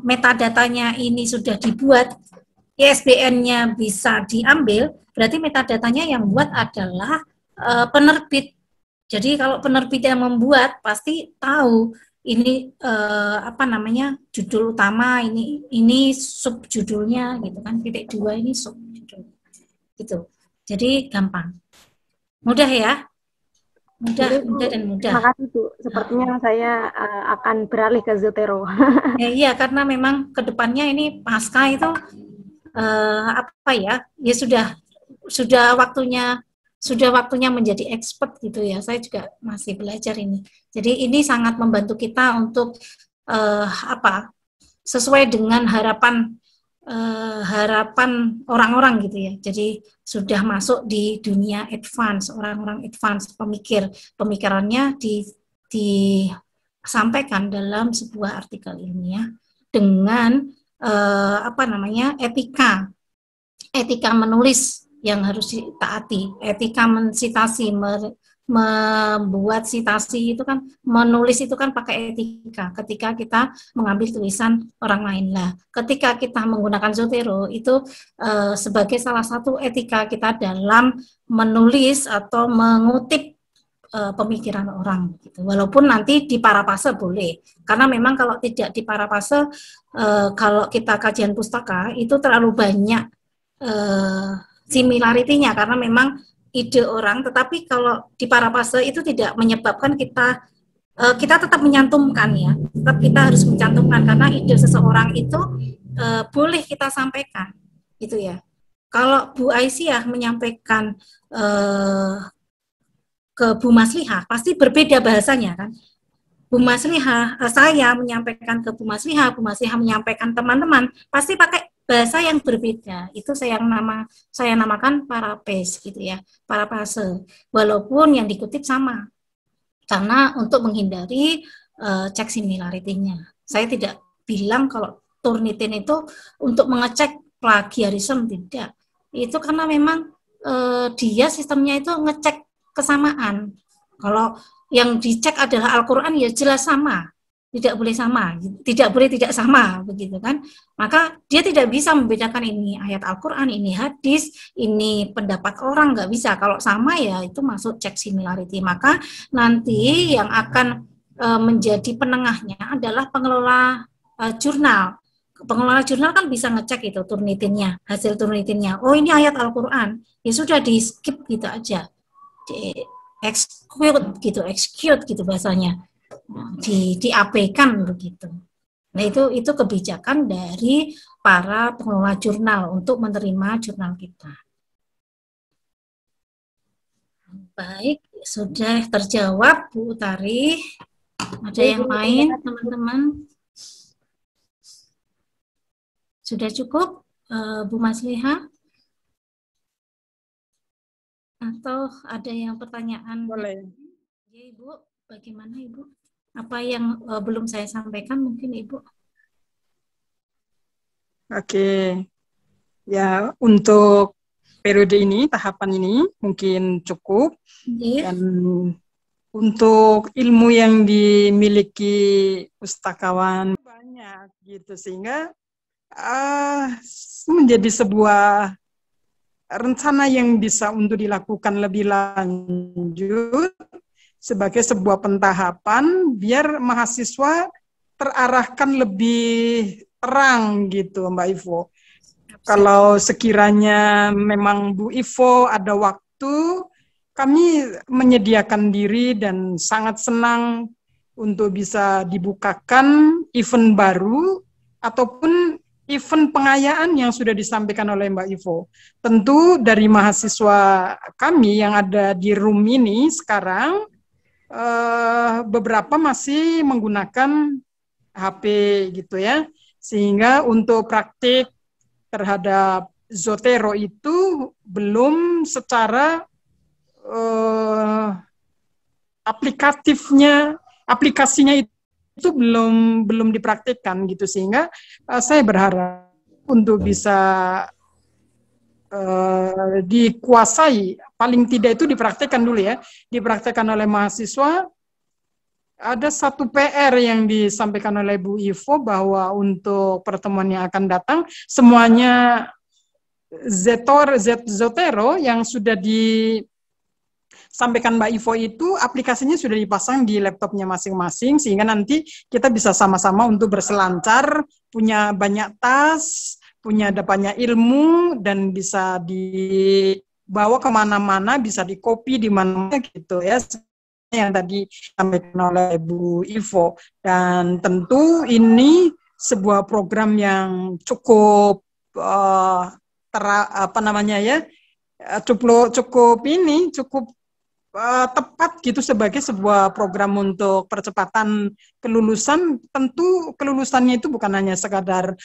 metadatanya ini sudah dibuat, ISBN-nya bisa diambil, berarti metadatanya yang buat adalah penerbit. Jadi kalau penerbit yang membuat pasti tahu ini judul utama, ini sub judulnya gitu kan, titik 2 ini sub judul gitu. Jadi gampang. Mudah ya? Mudah, Jadi, mudah dan mudah. Terima kasih Bu. Sepertinya saya akan beralih ke Zotero. Iya, karena memang kedepannya ini pasca itu apa ya? Ya sudah waktunya menjadi expert gitu ya. Saya juga masih belajar ini. Jadi ini sangat membantu kita untuk sesuai dengan harapan orang-orang gitu ya. Jadi sudah masuk di dunia advance, orang-orang advance, pemikirannya disampaikan dalam sebuah artikel ilmiah dengan etika menulis yang harus ditaati, etika mensitasi, membuat sitasi itu kan, menulis itu kan pakai etika ketika kita mengambil tulisan orang lain lah. Ketika kita menggunakan Zotero itu sebagai salah satu etika kita dalam menulis atau mengutip pemikiran orang gitu. Walaupun nanti di parapase boleh, karena memang kalau tidak di parapase, kalau kita kajian pustaka itu terlalu banyak similarity-nya karena memang ide orang, tetapi kalau di parapase itu tidak menyebabkan kita tetap menyantumkan ya, tetap kita harus mencantumkan karena ide seseorang itu boleh kita sampaikan gitu ya. Kalau Bu Aisyah menyampaikan ke Bu Maslihah pasti berbeda bahasanya kan. Bu Maslihah, saya menyampaikan ke Bu Maslihah menyampaikan teman-teman pasti pakai bahasa yang berbeda. Itu saya namakan paraphrase gitu ya, paraphrase. Walaupun yang dikutip sama. Karena untuk menghindari cek similarity-nya. Saya tidak bilang kalau Turnitin itu untuk mengecek plagiarisme, tidak. Itu karena memang dia sistemnya itu ngecek kesamaan. Kalau yang dicek adalah Al-Qur'an ya jelas sama. Tidak boleh sama, tidak boleh tidak sama, begitu kan? Maka dia tidak bisa membedakan ini ayat Al-Quran, ini hadis, ini pendapat orang, nggak bisa. Kalau sama ya itu masuk cek similarity. Maka nanti yang akan menjadi penengahnya adalah pengelola jurnal. Pengelola jurnal kan bisa ngecek itu Turnitinnya, hasil Turnitinnya. Oh ini ayat Al-Quran, ya sudah di skip gitu aja, di execute gitu bahasanya. Diabaikan begitu. Nah itu kebijakan dari para pengelola jurnal untuk menerima jurnal kita. Baik, sudah terjawab Bu Utari. Ada yang lain teman-teman? Sudah cukup Bu Maslihah? Atau ada yang pertanyaan? Boleh. Ya Ibu, bagaimana Ibu? Apa yang belum saya sampaikan mungkin Ibu? Oke. Ya, untuk periode ini, tahapan ini mungkin cukup. Dan untuk ilmu yang dimiliki pustakawan banyak gitu, sehingga menjadi sebuah rencana yang bisa untuk dilakukan lebih lanjut sebagai sebuah pentahapan biar mahasiswa terarahkan lebih terang gitu Mbak Ivo. Kalau sekiranya memang Bu Ivo ada waktu, kami menyediakan diri dan sangat senang untuk bisa dibukakan event baru ataupun event pengayaan yang sudah disampaikan oleh Mbak Ivo. Tentu dari mahasiswa kami yang ada di room ini sekarang, beberapa masih menggunakan HP gitu ya, sehingga untuk praktik terhadap Zotero itu belum secara aplikasinya itu belum dipraktikkan gitu, sehingga saya berharap untuk bisa dikuasai, paling tidak itu dipraktikkan dulu ya, dipraktikkan oleh mahasiswa. Ada satu PR yang disampaikan oleh Bu Ivo bahwa untuk pertemuan yang akan datang semuanya Zotero yang sudah disampaikan Mbak Ivo itu aplikasinya sudah dipasang di laptopnya masing-masing, sehingga nanti kita bisa sama-sama untuk berselancar, punya banyak tas, punya banyak ilmu, dan bisa dibawa kemana-mana, bisa di-copy di mana gitu ya, yang tadi disampaikan oleh Bu Ivo. Dan tentu ini sebuah program yang cukup cukup tepat gitu sebagai sebuah program untuk percepatan kelulusan. Tentu kelulusannya itu bukan hanya sekadar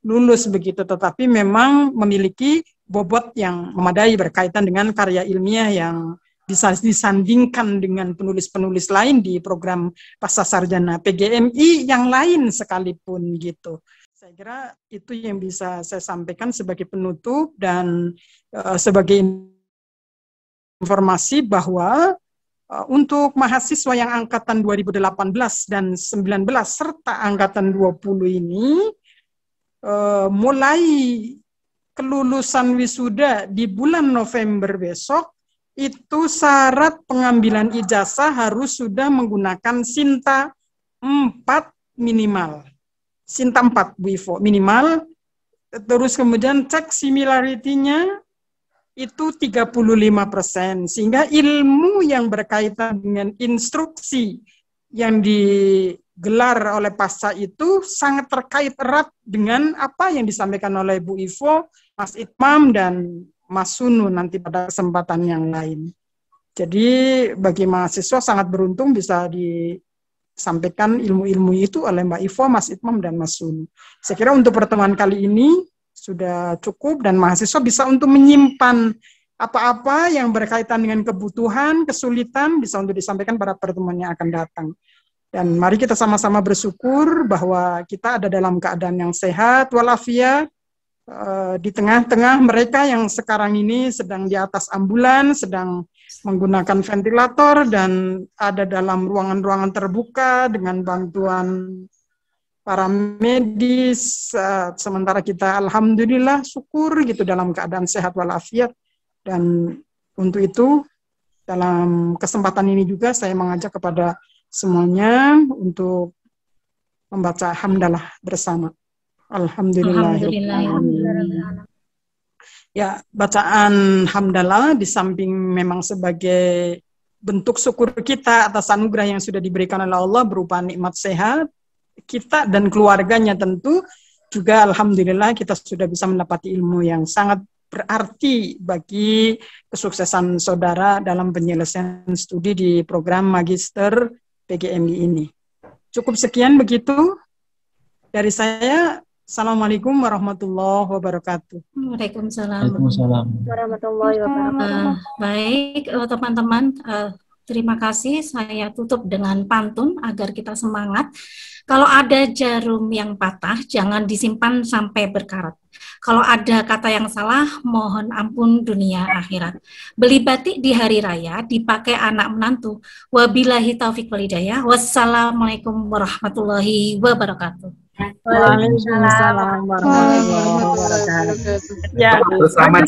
lulus begitu, tetapi memang memiliki bobot yang memadai berkaitan dengan karya ilmiah yang bisa disandingkan dengan penulis-penulis lain di program pascasarjana PGMI yang lain sekalipun gitu. Saya kira itu yang bisa saya sampaikan sebagai penutup dan sebagai informasi bahwa untuk mahasiswa yang angkatan 2018 dan 19 serta angkatan 20 ini mulai kelulusan wisuda di bulan November besok, itu syarat pengambilan ijazah harus sudah menggunakan Sinta 4 minimal. Sinta 4, Bu Ivo, minimal. Terus kemudian cek similarity-nya itu 35%. Sehingga ilmu yang berkaitan dengan instruksi yang digelar oleh pasca itu sangat terkait erat dengan apa yang disampaikan oleh Bu Ivo, Mas Itmam, dan Mas Sunu nanti pada kesempatan yang lain. Jadi bagi mahasiswa sangat beruntung bisa disampaikan ilmu-ilmu itu oleh Mbak Ivo, Mas Itmam, dan Mas Sunu. Saya kira untuk pertemuan kali ini sudah cukup dan mahasiswa bisa untuk menyimpan apa-apa yang berkaitan dengan kebutuhan, kesulitan, bisa untuk disampaikan pada pertemuan yang akan datang. Dan mari kita sama-sama bersyukur bahwa kita ada dalam keadaan yang sehat walafiat, di tengah-tengah mereka yang sekarang ini sedang di atas ambulans, sedang menggunakan ventilator, dan ada dalam ruangan-ruangan terbuka dengan bantuan para medis. Sementara kita alhamdulillah syukur gitu dalam keadaan sehat walafiat. Dan untuk itu dalam kesempatan ini juga saya mengajak kepada semuanya untuk membaca hamdalah bersama. Alhamdulillah. Ya, bacaan hamdalah di samping memang sebagai bentuk syukur kita atas anugerah yang sudah diberikan oleh Allah berupa nikmat sehat, kita dan keluarganya tentu juga alhamdulillah kita sudah bisa mendapati ilmu yang sangat berarti bagi kesuksesan saudara dalam penyelesaian studi di program Magister PGMI ini. Cukup sekian begitu dari saya. Assalamualaikum warahmatullahi wabarakatuh. Waalaikumsalam. Warahmatullahi wabarakatuh. Baik, teman-teman, terima kasih. Saya tutup dengan pantun agar kita semangat. Kalau ada jarum yang patah, jangan disimpan sampai berkarat. Kalau ada kata yang salah, mohon ampun dunia akhirat. Beli batik di hari raya, dipakai anak menantu. Wabillahi taufiq wal hidayah. Wassalamualaikum warahmatullahi wabarakatuh. Waalaikumsalam warahmatullahi wabarakatuh. Ya, Selamat